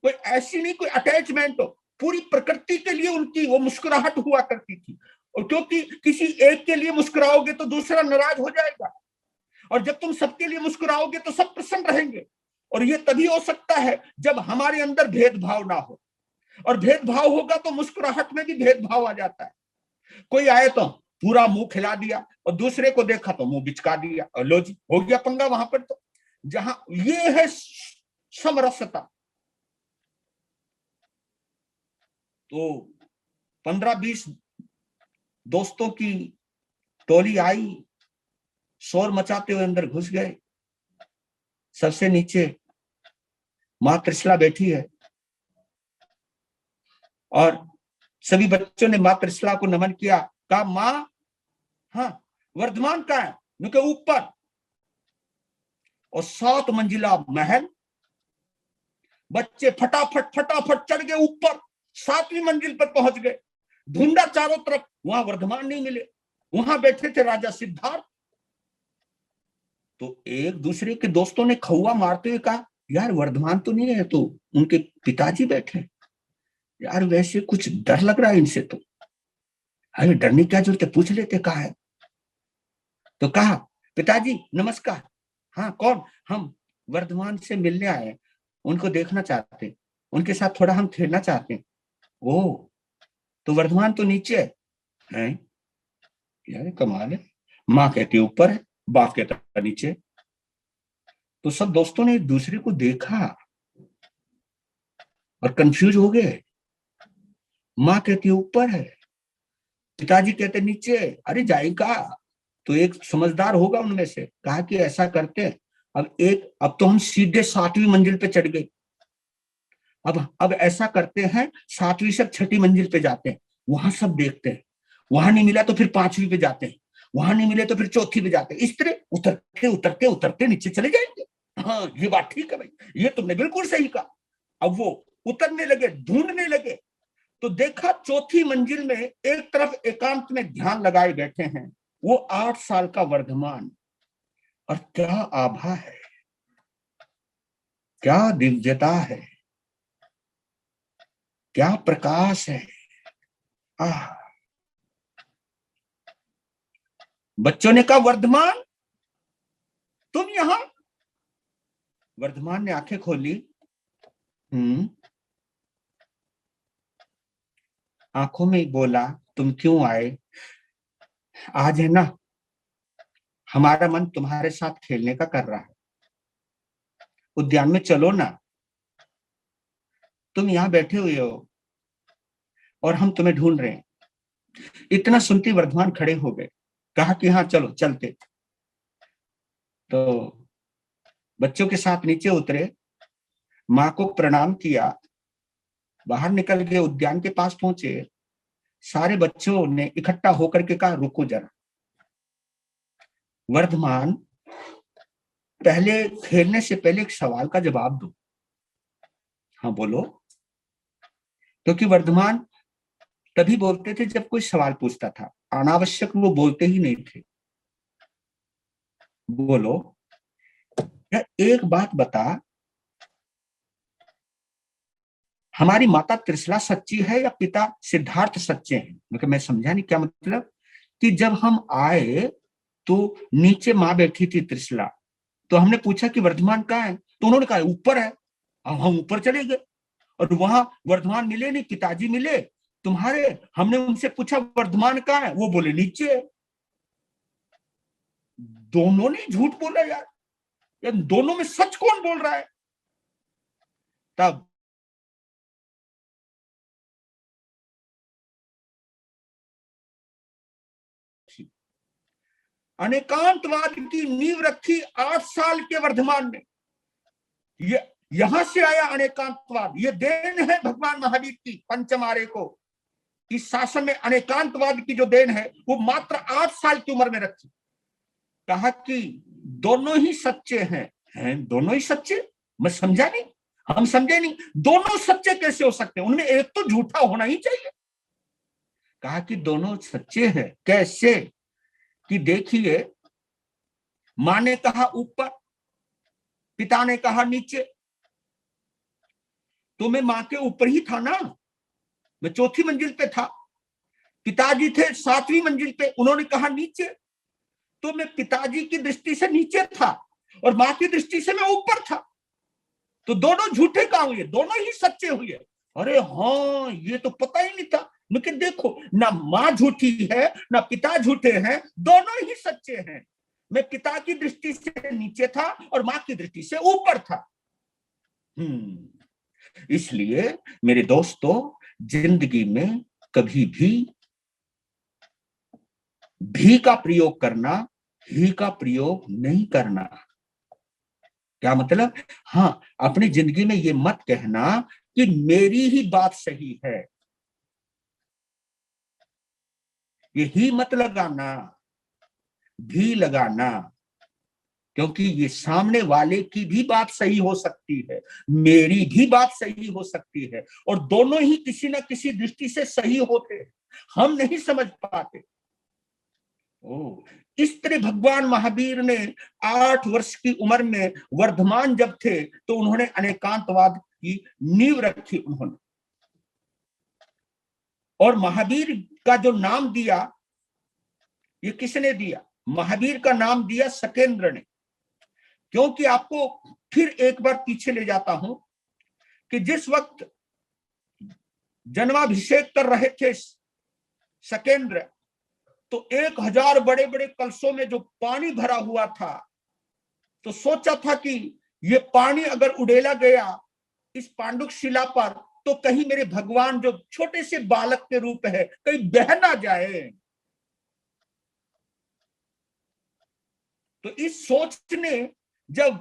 S1: कोई ऐसी नहीं कोई अटैचमेंट हो, पूरी प्रकृति के लिए उनकी वो मुस्कुराहट हुआ करती थी। और क्योंकि किसी एक के लिए मुस्कुराओगे तो दूसरा नाराज हो जाएगा, और जब तुम सबके लिए मुस्कुराओगे तो सब प्रसन्न रहेंगे। और ये तभी हो सकता है जब हमारे अंदर भेदभाव ना हो, और भेदभाव होगा तो मुस्कुराहट में भी भेदभाव आ जाता है। कोई आए तो पूरा मुंह खिला दिया, और दूसरे को देखा तो मुंह बिचका दिया, और लो जी हो गया पंगा वहां पर। तो जहां ये है समरसता। तो 15-20 दोस्तों की टोली आई, शोर मचाते हुए अंदर घुस गए। सबसे नीचे मां त्रिशला बैठी है, और सभी बच्चों ने मां त्रिशला को नमन किया, कहा मां, हाँ वर्धमान का है, उनके ऊपर। और 7 मंजिला महल, बच्चे फटाफट फटाफट चढ़ गए ऊपर, 7वीं मंजिल पर पहुंच गए। ढूंढा चारों तरफ, वहां वर्धमान नहीं मिले, वहां बैठे थे राजा सिद्धार्थ। तो एक दूसरे के दोस्तों ने खौआ मारते हुए कहा, यार वर्धमान तो नहीं है, तो उनके पिताजी बैठे, यार वैसे कुछ डर लग रहा है इनसे। तो अरे डरने क्या जरूरत है, पूछ लेते कहा है। तो कहा, पिताजी नमस्कार। हाँ कौन, हम वर्धमान से मिलने आए, उनको देखना चाहते, उनके साथ थोड़ा हम खेलना चाहते हैं। ओ, तो वर्धमान तो नीचे है, यार कमाल है। माँ कहती ऊपर है, बाप कहता नीचे। तो सब दोस्तों ने एक दूसरे को देखा और कंफ्यूज हो गए। माँ कहती ऊपर है, पिताजी कहते नीचे। अरे जाएगा, तो एक समझदार होगा उनमें से, कहा कि ऐसा करते हैं, अब तो हम सीधे 7वीं मंजिल पे चढ़ गए। अब ऐसा करते हैं, 7वीं से 6ठी मंजिल पे जाते हैं, वहां सब देखते हैं, वहां नहीं मिला तो फिर 5वीं पे जाते हैं, वहां नहीं मिले तो फिर 4थी पे जाते हैं। इस तरह उतरते उतरते उतरते नीचे चले जाएंगे। हाँ ये बात ठीक है भाई, ये तुमने बिल्कुल सही कहा। अब वो उतरने लगे, ढूंढने लगे, तो देखा 4थी मंजिल में एक तरफ एकांत में ध्यान लगाए बैठे हैं वो 8 साल का वर्धमान। और क्या आभा है, क्या दिव्यता है, क्या प्रकाश है। आह, बच्चों ने कहा, वर्धमान तुम यहां। वर्धमान ने आंखें खोली, आंखों में बोला, तुम क्यों आए? आज है ना, हमारा मन तुम्हारे साथ खेलने का कर रहा है, उद्यान में चलो ना। तुम यहां बैठे हुए हो और हम तुम्हें ढूंढ रहे हैं। इतना सुनते वर्धमान खड़े हो गए, कहा कि हाँ चलो चलते। तो बच्चों के साथ नीचे उतरे, माँ को प्रणाम किया, बाहर निकल के उद्यान के पास पहुंचे। सारे बच्चों ने इकट्ठा होकर के कहा, रुको जरा, वर्धमान, पहले खेलने से पहले एक सवाल का जवाब दो। हाँ बोलो। क्योंकि वर्धमान तभी बोलते थे जब कोई सवाल पूछता था, अनावश्यक वो बोलते ही नहीं थे। बोलो, एक बात बता, हमारी माता त्रिशला सच्ची है या पिता सिद्धार्थ सच्चे हैं? मैं समझा नहीं, क्या मतलब? कि जब हम आए तो नीचे माँ बैठी थी त्रिशला, तो हमने पूछा कि वर्धमान कहाँ है, तो उन्होंने कहा ऊपर है। अब हम ऊपर चले गए और वहां वर्धमान मिले नहीं, पिताजी मिले तुम्हारे। हमने उनसे पूछा वर्धमान कहाँ है, वो बोले नीचे है। दोनों ने झूठ बोला यार, दोनों में सच कौन बोल रहा है? तब अनेकांतवाद की नींव रखी 8 साल के वर्धमान ने। ये यहां से आया अनेकांतवाद, ये देन है भगवान महावीर की पंचमारे को। इस शासन में अनेकांतवाद की जो देन है वो मात्र 8 साल की उम्र में रखी। कहा कि दोनों ही सच्चे हैं दोनों ही सच्चे? मैं समझा नहीं, हम समझे नहीं, दोनों सच्चे कैसे हो सकते हैं? उनमें एक तो झूठा होना ही चाहिए। कहा कि दोनों सच्चे हैं। कैसे? कि देखिए, मां ने कहा ऊपर, पिता ने कहा नीचे, तो मैं मां के ऊपर ही था ना, मैं 4थी मंजिल पे था। पिताजी थे 7वीं मंजिल पे, उन्होंने कहा नीचे, तो मैं पिताजी की दृष्टि से नीचे था और मां की दृष्टि से मैं ऊपर था। तो दोनों झूठे कहां हुए? दोनों ही सच्चे हुए। अरे हाँ, ये तो पता ही नहीं था। लेकिन देखो, ना मां झूठी है ना पिता झूठे हैं, दोनों ही सच्चे हैं। मैं पिता की दृष्टि से नीचे था और मां की दृष्टि से ऊपर था। इसलिए मेरे दोस्तों, जिंदगी में कभी भी का प्रयोग करना, ही का प्रयोग नहीं करना। क्या मतलब? हाँ, अपनी जिंदगी में ये मत कहना कि मेरी ही बात सही है, ये ही मत लगाना, भी लगाना। क्योंकि ये सामने वाले की भी बात सही हो सकती है, मेरी भी बात सही हो सकती है, और दोनों ही किसी न किसी दृष्टि से सही होते, हम नहीं समझ पाते। इस तरह भगवान महावीर ने 8 वर्ष की उम्र में वर्धमान जब थे तो उन्होंने अनेकांतवाद की नींव रखी उन्होंने। और महावीर का जो नाम दिया, ये किसने दिया? महावीर का नाम दिया सकेंद्र ने। क्योंकि आपको फिर एक बार पीछे ले जाता हूं कि जिस वक्त जन्माभिषेक कर रहे थे सकेंद्र, तो 1000 बड़े बड़े कलशों में जो पानी भरा हुआ था, तो सोचा था कि ये पानी अगर उड़ेला गया इस पांडुक शिला पर, तो कहीं मेरे भगवान जो छोटे से बालक के रूप है कहीं बह ना जाए। तो इस सोच ने जब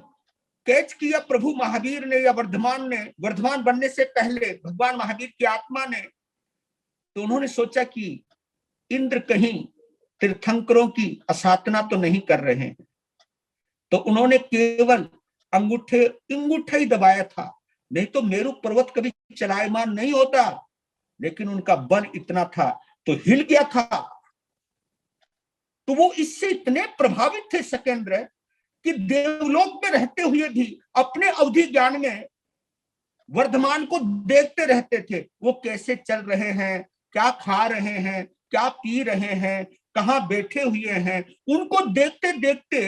S1: कैच किया प्रभु महावीर ने या वर्धमान ने, वर्धमान बनने से पहले भगवान महावीर की आत्मा ने, तो उन्होंने सोचा कि इंद्र कहीं तीर्थंकरों की असाधना तो नहीं कर रहे हैं। तो उन्होंने केवल अंगूठा ही दबाया था, नहीं तो मेरु पर्वत कभी चलायमान नहीं होता। लेकिन उनका बल इतना था तो हिल गया था। तो वो इससे इतने प्रभावित थे सकेंद्र कि देवलोक में रहते हुए भी अपने अवधि ज्ञान में वर्धमान को देखते रहते थे, वो कैसे चल रहे हैं, क्या खा रहे हैं, क्या पी रहे हैं, कहां बैठे हुए हैं, उनको देखते देखते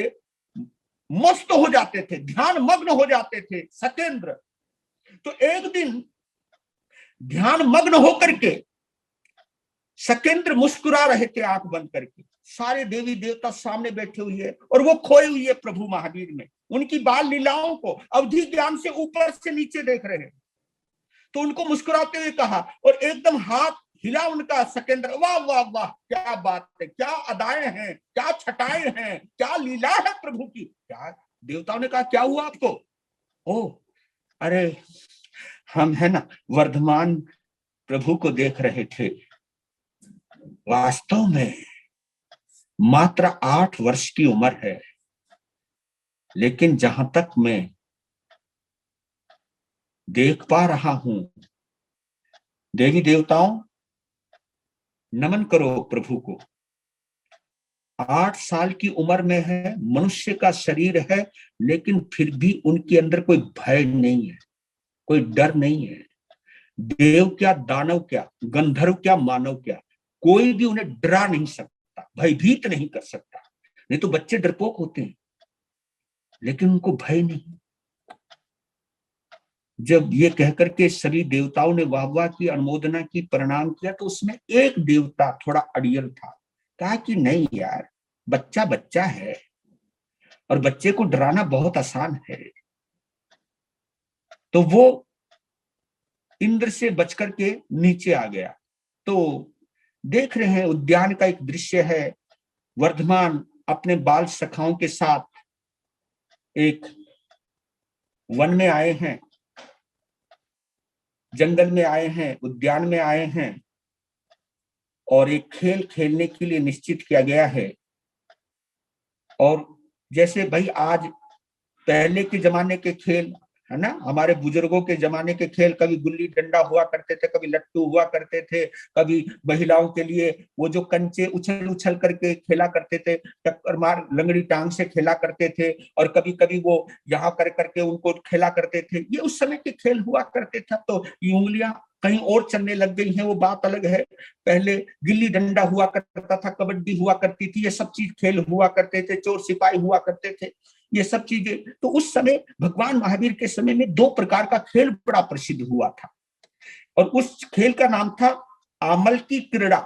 S1: मस्त हो जाते थे, ध्यान मग्न हो जाते थे सकेंद्र। तो एक दिन ध्यान मग्न होकर के सकेंद्र मुस्कुरा रहे थे आंख बंद करके, सारे देवी देवता सामने बैठे हुए और वो खोए हुए प्रभु महावीर में, उनकी बाल लीलाओं को अवधि ज्ञान से ऊपर से नीचे देख रहे हैं। तो उनको मुस्कुराते हुए कहा और एकदम हाथ हिला उनका सकेंद्र। वाह वाह वाह, क्या बात है, क्या अदाएं हैं, क्या छटाएं हैं, क्या लीला है प्रभु की। क्या देवताओं ने कहा, क्या हुआ आपको? ओ अरे हम है ना वर्धमान प्रभु को देख रहे थे। वास्तव में मात्र 8 वर्ष की उम्र है, लेकिन जहां तक मैं देख पा रहा हूं, देवी देवताओं नमन करो प्रभु को। 8 साल की उम्र में है, मनुष्य का शरीर है, लेकिन फिर भी उनके अंदर कोई भय नहीं है, कोई डर नहीं है। देव क्या, दानव क्या, गंधर्व क्या, मानव क्या, कोई भी उन्हें डरा नहीं सकता, भयभीत नहीं कर सकता। नहीं तो बच्चे डरपोक होते हैं, लेकिन उनको भय नहीं। जब ये कहकर के सभी देवताओं ने वाह वाह की, अनुमोदना की, प्रणाम किया, तो उसमें एक देवता थोड़ा अड़ियल था। कहा कि नहीं यार, बच्चा बच्चा है और बच्चे को डराना बहुत आसान है। तो वो इंद्र से बचकर के नीचे आ गया। तो देख रहे हैं उद्यान का एक दृश्य है। वर्धमान अपने बाल सखाओं के साथ एक वन में आए हैं, जंगल में आए हैं, उद्यान में आए हैं, और एक खेल खेलने के लिए निश्चित किया गया है। और जैसे भाई आज पहले के जमाने के खेल है ना, हमारे बुजुर्गों के जमाने के खेल, कभी गुल्ली डंडा हुआ करते थे, कभी लट्टू हुआ करते थे, कभी महिलाओं के लिए वो जो कंचे उछल उछल करके खेला करते थे, टक्कर मार लंगड़ी टांग से खेला करते थे, और कभी कभी वो यहाँ कर करके उनको खेला करते थे। ये उस समय के खेल हुआ करते थे। तो ये उंगलियां कहीं और चलने लग गई हैं, वो बात अलग है। पहले गिल्ली डंडा हुआ करता था, कबड्डी हुआ करती थी, ये सब चीज खेल हुआ करते थे, चोर सिपाही हुआ करते थे, ये सब चीजें। तो उस समय भगवान महावीर के समय में 2 प्रकार का खेल बड़ा प्रसिद्ध हुआ था, और उस खेल का नाम था आमल की क्रीड़ा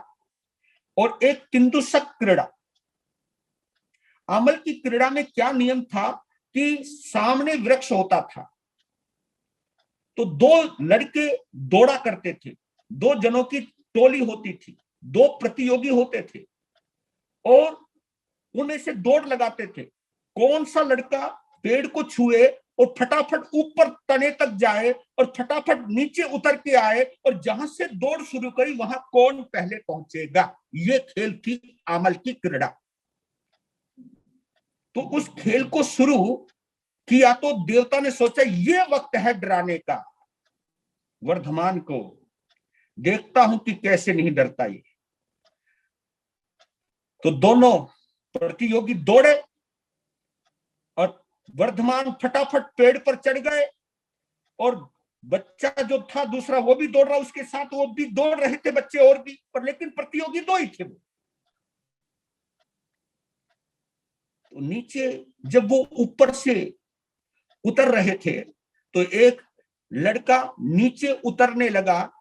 S1: और एक तिंदुसक क्रीड़ा। आमल की क्रीड़ा में क्या नियम था कि सामने वृक्ष होता था, तो 2 लड़के दौड़ा करते थे, 2 जनों की टोली होती थी, 2 प्रतियोगी होते थे, और उनमें से दौड़ लगाते थे। कौन सा लड़का पेड़ को छुए और फटाफट ऊपर तने तक जाए और फटाफट नीचे उतर के आए, और जहां से दौड़ शुरू करी वहां कौन पहले पहुंचेगा, ये खेल थी आमल की क्रीड़ा। तो उस खेल को शुरू किया तो देवता ने सोचा ये वक्त है डराने का, वर्धमान को देखता हूं कि कैसे नहीं डरता ये। तो दोनों प्रतियोगी दौड़े और वर्धमान फटाफट पेड़ पर चढ़ गए, और बच्चा जो था दूसरा वो भी दौड़ रहा, उसके साथ वो भी दौड़ रहे थे बच्चे और भी, पर लेकिन प्रतियोगी 2 ही थे वो। तो नीचे जब वो ऊपर से उतर रहे थे, तो एक लड़का नीचे उतरने लगा।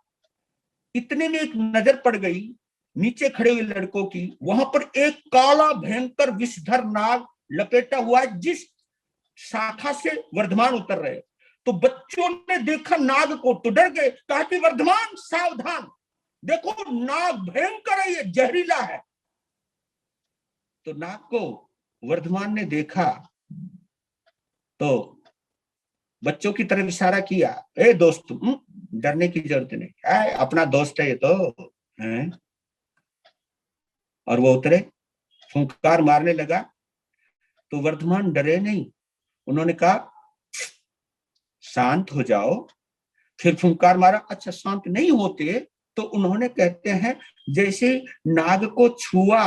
S1: इतने में एक नजर पड़ गई नीचे खड़े हुए लड़कों की, वहां पर एक काला भयंकर विषधर नाग लपेटा हुआ है, जिस शाखा से वर्धमान उतर रहे। तो बच्चों ने देखा नाग को तो डर गए, कहा कि वर्धमान सावधान, देखो नाग भयंकर है, ये जहरीला है। तो नाग को वर्धमान ने देखा तो बच्चों की तरफ इशारा किया, ए दोस्त, डरने की जरूरत नहीं है, अपना दोस्त है ये तो है। और वो उतरे, फुंकार मारने लगा। तो वर्धमान डरे नहीं, उन्होंने कहा शांत हो जाओ। फिर फुंकार मारा, अच्छा शांत नहीं होते, तो उन्होंने कहते हैं जैसे नाग को छुआ,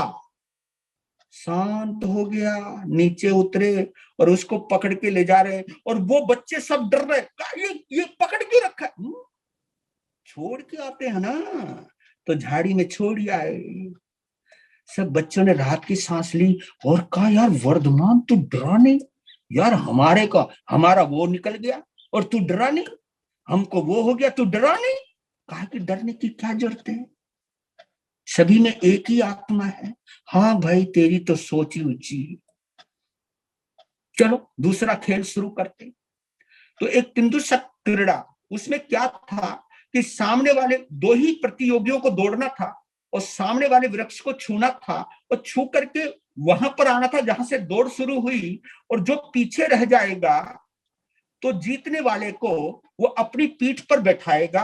S1: शांत हो गया, नीचे उतरे और उसको पकड़ के ले जा रहे, और वो बच्चे सब डर रहे, ये पकड़ क्यों रखा है? छोड़ के आते हैं ना, तो झाड़ी में छोड़ आए। सब बच्चों ने राहत की सांस ली और कहा यार वर्धमान तू डरा नहीं यार, हमारे का हमारा वो निकल गया और तू डरा नहीं, हमको वो हो गया, तू डरा नहीं। कहा कि डरने की क्या जरूरत है, सभी में एक ही आत्मा है। हाँ भाई तेरी तो सोच ही ऊंची, चलो दूसरा खेल शुरू करते। तो एक तिंदुसक क्रीड़ा, उसमें क्या था कि सामने वाले दो ही प्रतियोगियों को दौड़ना था और सामने वाले वृक्ष को छूना था और छू करके वहां पर आना था जहां से दौड़ शुरू हुई, और जो पीछे रह जाएगा तो जीतने वाले को वो अपनी पीठ पर बैठाएगा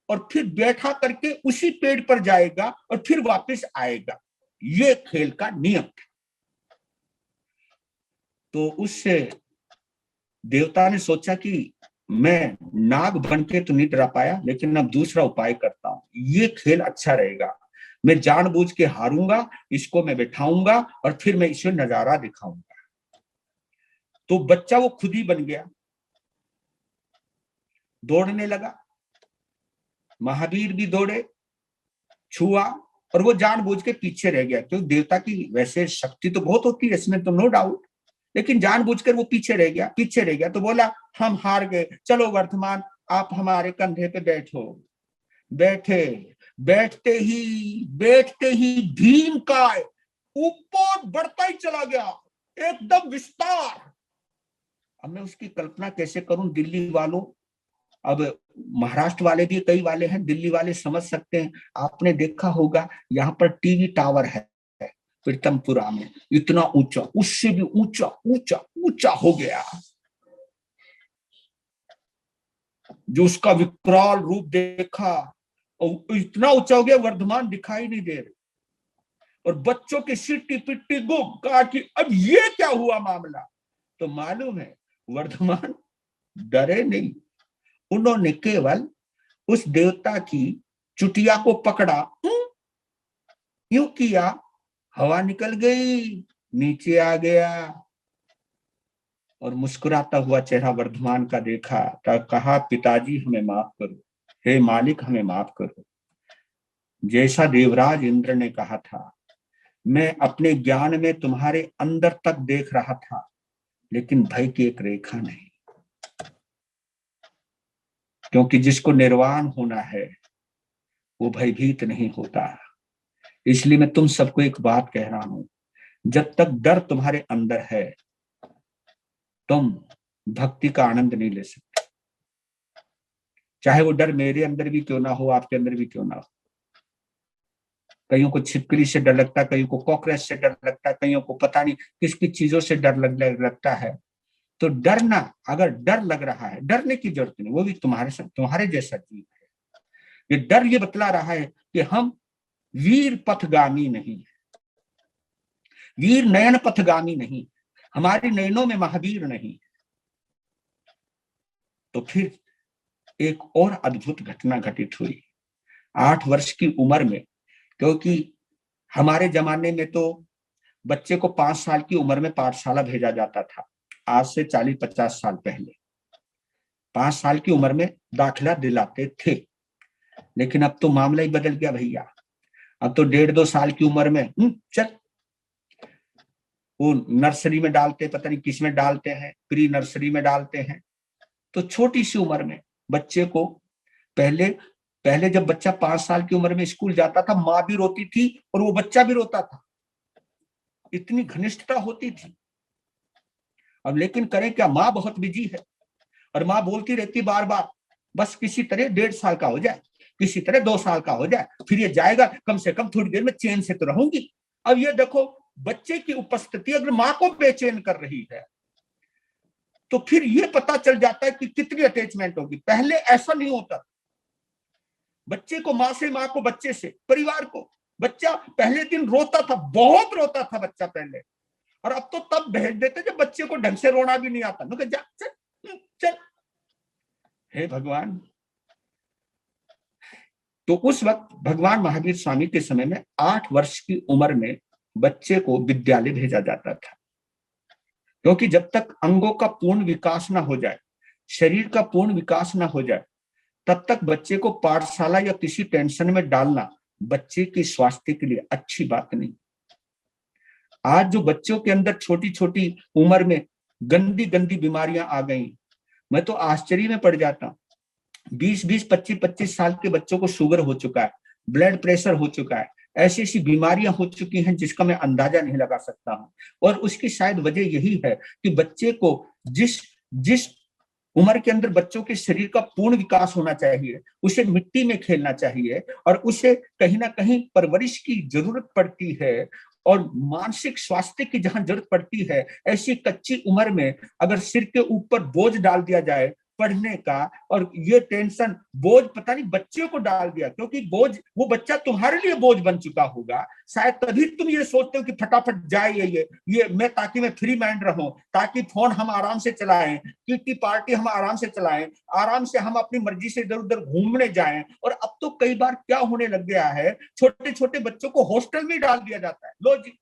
S1: और फिर बैठा करके उसी पेड़ पर जाएगा और फिर वापस आएगा। ये खेल का नियम था। तो उससे देवता ने सोचा कि मैं नाग बन के तो नहीं डरा पाया, लेकिन अब दूसरा उपाय करता हूं, ये खेल अच्छा रहेगा। मैं जानबूझ के हारूंगा, इसको मैं बैठाऊंगा और फिर मैं इसे नजारा दिखाऊंगा। तो बच्चा वो खुद ही बन गया, दौड़ने लगा। महावीर भी दौड़े, छुआ, और वो जानबूझ के पीछे रह गया, क्योंकि देवता की वैसे शक्ति तो बहुत होती है इसमें, तो नो डाउट, लेकिन जानबूझकर वो पीछे रह गया। तो बोला हम हार गए, चलो वर्धमान आप हमारे कंधे पे बैठो। बैठे, बैठते ही भीमकाय ऊपर बढ़ता ही चला गया, एकदम विस्तार। अब मैं उसकी कल्पना कैसे करूं दिल्ली वालों, अब महाराष्ट्र वाले भी कई वाले हैं, दिल्ली वाले समझ सकते हैं। आपने देखा होगा यहाँ पर टीवी टावर है प्रीतमपुरा में, इतना ऊंचा, उससे भी ऊंचा ऊंचा ऊंचा हो गया, जो उसका विकराल रूप देखा, और इतना ऊंचा हो गया वर्धमान दिखाई नहीं दे रहे, और बच्चों की सिट्टी पिट्टी गुम, कहा कि अब ये क्या हुआ मामला। तो मालूम है वर्धमान डरे नहीं, उन्होंने केवल उस देवता की चुटिया को पकड़ा, यूं किया, हवा निकल गई, नीचे आ गया, और मुस्कुराता हुआ चेहरा वर्धमान का देखा, तब कहा पिताजी हमें माफ करो, हे मालिक हमें माफ करो। जैसा देवराज इंद्र ने कहा था, मैं अपने ज्ञान में तुम्हारे अंदर तक देख रहा था, लेकिन भय की एक रेखा नहीं, क्योंकि जिसको निर्वाण होना है वो भयभीत नहीं होता। इसलिए मैं तुम सबको एक बात कह रहा हूं, जब तक डर तुम्हारे अंदर है तुम भक्ति का आनंद नहीं ले सकते, चाहे वो डर मेरे अंदर भी क्यों ना हो, आपके अंदर भी क्यों ना हो। कईयों को छिपकली से डर लगता है, कईयों को कॉकरोच से डर लगता है, कईयों को पता नहीं किस किस चीजों से डर लगता है। तो डरना, अगर डर लग रहा है, डरने की जरूरत नहीं, वो भी तुम्हारे जैसा जीव है। ये डर ये बतला रहा है कि हम वीर पथगामी नहीं है, वीर नयन पथगामी नहीं, हमारे नयनों में महावीर नहीं। तो फिर एक और अद्भुत घटना घटित हुई 8 वर्ष की उम्र में, क्योंकि हमारे जमाने में तो बच्चे को 5 साल की उम्र में पाठशाला भेजा जाता था, आज से 40-50 साल पहले 5 साल की उम्र में दाखिला दिलाते थे। लेकिन अब तो मामला ही बदल गया भैया, अब तो 1.5-2 साल की उम्र में चल, वो नर्सरी में डालते, पता नहीं किस में डालते हैं, प्री नर्सरी में डालते हैं। तो छोटी सी उम्र में बच्चे को, पहले जब बच्चा 5 साल की उम्र में स्कूल जाता था, माँ भी रोती थी और वो बच्चा भी रोता था, इतनी घनिष्ठता होती थी। अब लेकिन करें क्या, माँ बहुत बिजी है और माँ बोलती रहती बार बार, बस किसी तरह 1.5 साल का हो जाए, किसी तरह 2 साल का हो जाए, फिर ये जाएगा, कम से कम थोड़ी देर में चैन से तो रहूंगी। अब ये देखो, बच्चे की उपस्थिति अगर माँ को बेचैन कर रही है तो फिर ये पता चल जाता है कि कितनी अटैचमेंट होगी। पहले ऐसा नहीं होता, बच्चे को माँ से, माँ को बच्चे से, परिवार को। बच्चा पहले दिन रोता था, बहुत रोता था बच्चा पहले, और अब तो तब भेज देते जब बच्चे को ढंग से रोना भी नहीं आता, जा चल चल। हे भगवान, तो उस वक्त भगवान महावीर स्वामी के समय में 8 वर्ष की उम्र में बच्चे को विद्यालय भेजा जाता था, क्योंकि जब तक अंगों का पूर्ण विकास ना हो जाए, शरीर का पूर्ण विकास ना हो जाए, तब तक बच्चे को पाठशाला या किसी टेंशन में डालना बच्चे के स्वास्थ्य के लिए अच्छी बात नहीं। आज जो बच्चों के अंदर छोटी छोटी उम्र में गंदी गंदी बीमारियां आ गई, मैं तो आश्चर्य में पड़ जाता हूं। 20-20, 25-25 साल के बच्चों को शुगर हो चुका है, ब्लड प्रेशर हो चुका है, ऐसी ऐसी बीमारियां हो चुकी हैं जिसका मैं अंदाजा नहीं लगा सकता हूं। और उसकी शायद वजह यही है कि बच्चे को जिस उम्र के अंदर बच्चों के शरीर का पूर्ण विकास होना चाहिए, उसे मिट्टी में खेलना चाहिए और उसे कहीं ना कहीं परवरिश की जरूरत पड़ती है और मानसिक स्वास्थ्य की जहां जरूरत पड़ती है, ऐसी कच्ची उम्र में अगर सिर के ऊपर बोझ डाल दिया जाए पढ़ने का, और ये टेंशन बोझ पता नहीं बच्चे को डाल दिया, क्योंकि बोझ वो बच्चा तुम्हारे लिए बोझ बन चुका होगा, शायद तभी तुम ये सोचते हो कि फटाफट जाए ये मैं, ताकि मैं फ्री माइंड रहूं, ताकि फोन हम आराम से चलाएं, किटी पार्टी हम आराम से चलाएं, आराम से हम अपनी मर्जी से इधर उधर घूमने जाएं। और अब तो कई बार क्या होने लग गया है, छोटे छोटे बच्चों को हॉस्टल में डाल दिया जाता है। लो जी,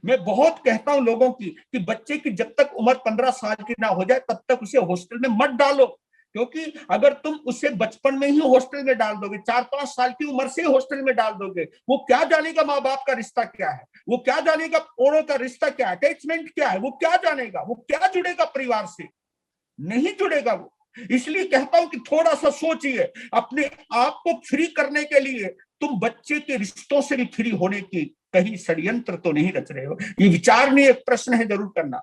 S1: मैं बहुत कहता हूं लोगों की कि बच्चे की जब तक उम्र 15 साल की ना हो जाए तब तक उसे हॉस्टल में मत डालो, क्योंकि अगर तुम उसे बचपन में ही हॉस्टल में डाल दोगे, 4-5 साल की उम्र से हॉस्टल में डाल दोगे, वो क्या जानेगा माँ बाप का रिश्ता क्या है, वो क्या जानेगा औरों का रिश्ता क्या है, अटैचमेंट क्या है, वो क्या जानेगा, वो क्या जुड़ेगा परिवार से, नहीं जुड़ेगा वो। इसलिए कहता हूं कि थोड़ा सा सोचिए, अपने आप को फ्री करने के लिए तुम बच्चे के रिश्तों से भी फ्री होने की कहीं षड्यंत्र तो नहीं रच रहे हो, ये विचारणीय प्रश्न है जरूर करना।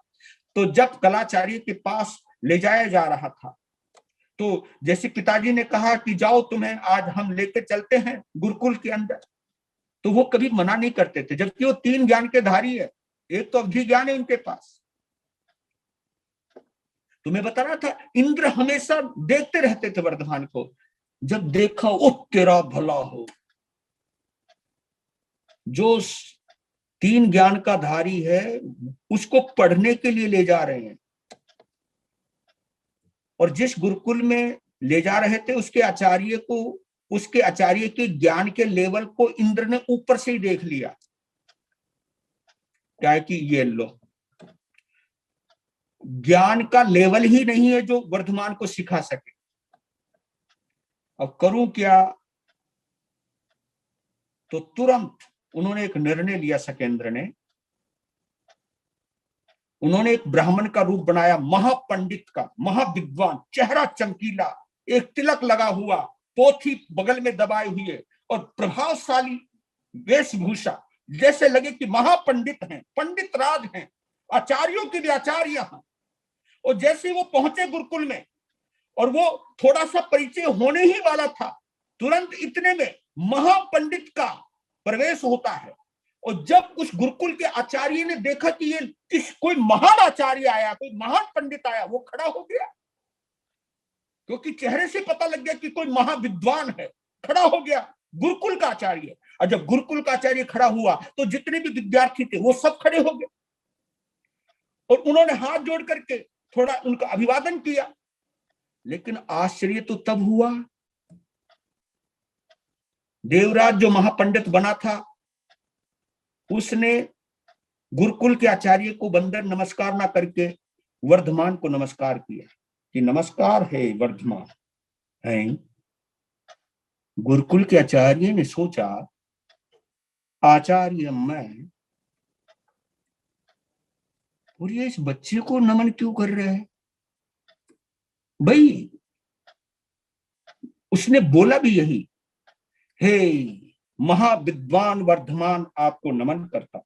S1: तो जब कलाचार्य के पास ले जाया जा रहा था, तो जैसे पिताजी ने कहा कि जाओ तुम्हें आज हम लेके चलते हैं गुरुकुल के अंदर, तो वो कभी मना नहीं करते थे, जबकि वो 3 ज्ञान के धारी है, एक तो अवधि ज्ञान है उनके पास। तुम्हें बता रहा था, इंद्र हमेशा देखते रहते थे वर्धमान को, जब देखा ओ तेरा भला हो, जो 3 ज्ञान का धारी है उसको पढ़ने के लिए ले जा रहे हैं, और जिस गुरुकुल में ले जा रहे थे उसके आचार्य को, उसके आचार्य के ज्ञान के लेवल को इंद्र ने ऊपर से ही देख लिया, क्या है कि ये लो, ज्ञान का लेवल ही नहीं है जो वर्धमान को सिखा सके, अब करूं क्या। तो तुरंत उन्होंने एक निर्णय लिया सकेंद्र ने, उन्होंने एक ब्राह्मण का रूप बनाया, महापंडित का, महाविद्वान, चेहरा चमकीला, एक तिलक लगा हुआ, पोथी बगल में दबाए हुए और प्रभावशाली वेशभूषा, जैसे लगे कि महापंडित हैं, पंडित राज हैं, आचार्यों के भी आचार्य हैं। और जैसे वो पहुंचे गुरुकुल में और वो थोड़ा सा परिचय होने ही वाला था, तुरंत इतने में महापंडित का प्रवेश होता है। और जब उस गुरुकुल के आचार्य ने देखा कि ये कोई महान आचार्य आया, कोई महान पंडित आया, वो खड़ा हो गया, क्योंकि चेहरे से पता लग गया कि कोई महाविद्वान है, खड़ा हो गया, गुरुकुल का आचार्य। और जब गुरुकुल का आचार्य खड़ा हुआ तो जितने भी विद्यार्थी थे वो सब खड़े हो गए और उन्होंने हाथ जोड़ करके थोड़ा उनका अभिवादन किया। लेकिन आश्चर्य तो तब हुआ, देवराज जो महापंडित बना था उसने गुरुकुल के आचार्य को बंदर नमस्कार ना करके वर्धमान को नमस्कार किया कि नमस्कार है वर्धमान है। गुरुकुल के आचार्य ने सोचा, आचार्य मैं, और ये इस बच्चे को नमन क्यों कर रहे हैं भाई। उसने बोला भी यही, हे महाविद्वान वर्धमान आपको नमन करता।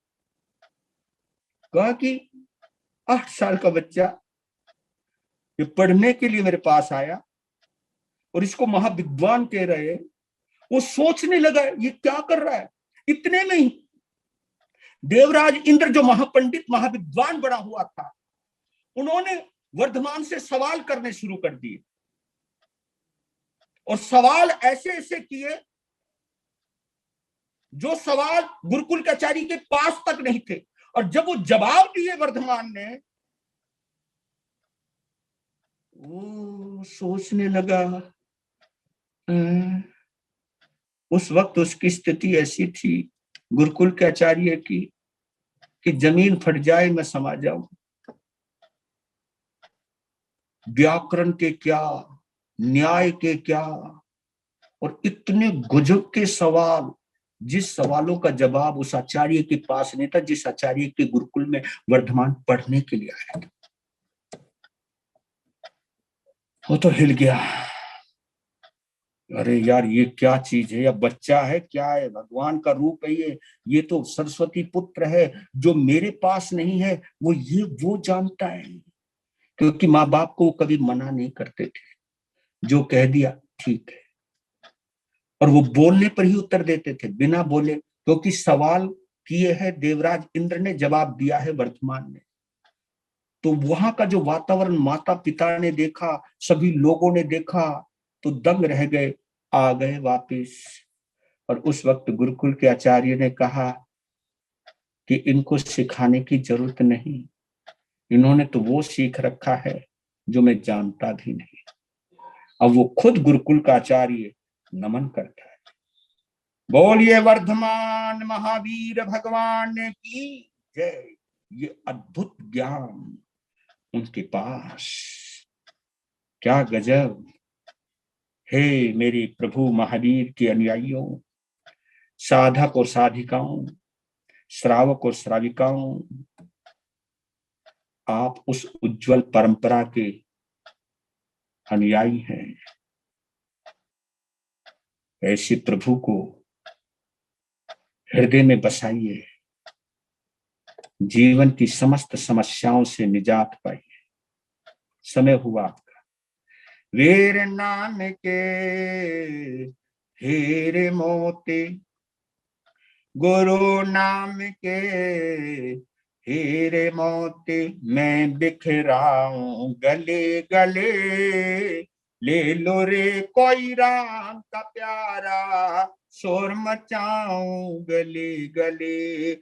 S1: कहा कि 8 साल का बच्चा ये पढ़ने के लिए मेरे पास आया और इसको महाविद्वान कह रहे, वो सोचने लगा ये क्या कर रहा है। इतने में ही देवराज इंद्र जो महापंडित महाविद्वान बना हुआ था, उन्होंने वर्धमान से सवाल करने शुरू कर दिए और सवाल ऐसे ऐसे किए जो सवाल गुरुकुल के आचार्य के पास तक नहीं थे। और जब वो जवाब दिए वर्धमान ने, वो सोचने लगा। उस वक्त उसकी स्थिति ऐसी थी गुरुकुल के आचार्य की कि जमीन फट जाए मैं समा जाऊं। व्याकरण के क्या, न्याय के क्या, और इतने गजब के सवाल, जिस सवालों का जवाब उस आचार्य के पास नहीं था जिस आचार्य के गुरुकुल में वर्धमान पढ़ने के लिए आया था। वो तो हिल गया, अरे यार ये क्या चीज है, या बच्चा है क्या है, भगवान का रूप है ये तो सरस्वती पुत्र है, जो मेरे पास नहीं है वो जानता है। क्योंकि माँ बाप को कभी मना नहीं करते थे, जो कह दिया ठीक है, और वो बोलने पर ही उत्तर देते थे बिना बोले, क्योंकि सवाल किए हैं देवराज इंद्र ने, जवाब दिया है वर्धमान ने। तो वहां का जो वातावरण माता पिता ने देखा, सभी लोगों ने देखा, तो दंग रह गए, आ गए वापिस। और उस वक्त गुरुकुल के आचार्य ने कहा कि इनको सिखाने की जरूरत नहीं, इन्होंने तो वो सीख रखा है जो मैं जानता भी नहीं। अब वो खुद गुरुकुल का आचार्य नमन करता है। बोलिए वर्धमान महावीर भगवान की जय। ये अद्भुत ज्ञान उनके पास, क्या गजब। हे मेरे प्रभु महावीर के अनुयायियों, साधक और साधिकाओं, श्रावक और श्राविकाओं, आप उस उज्जवल परंपरा के अनुयायी हैं। ऐसे प्रभु को हृदय में बसाइए, जीवन की समस्त समस्याओं से निजात पाइए। समय हुआ आपका। वीर नाम के हीरे मोती, गुरु नाम के हीरे मोती, मैं बिखराऊं गले गले, ले लो रे कोई राम का प्यारा, शोर मचाऊं गले गले।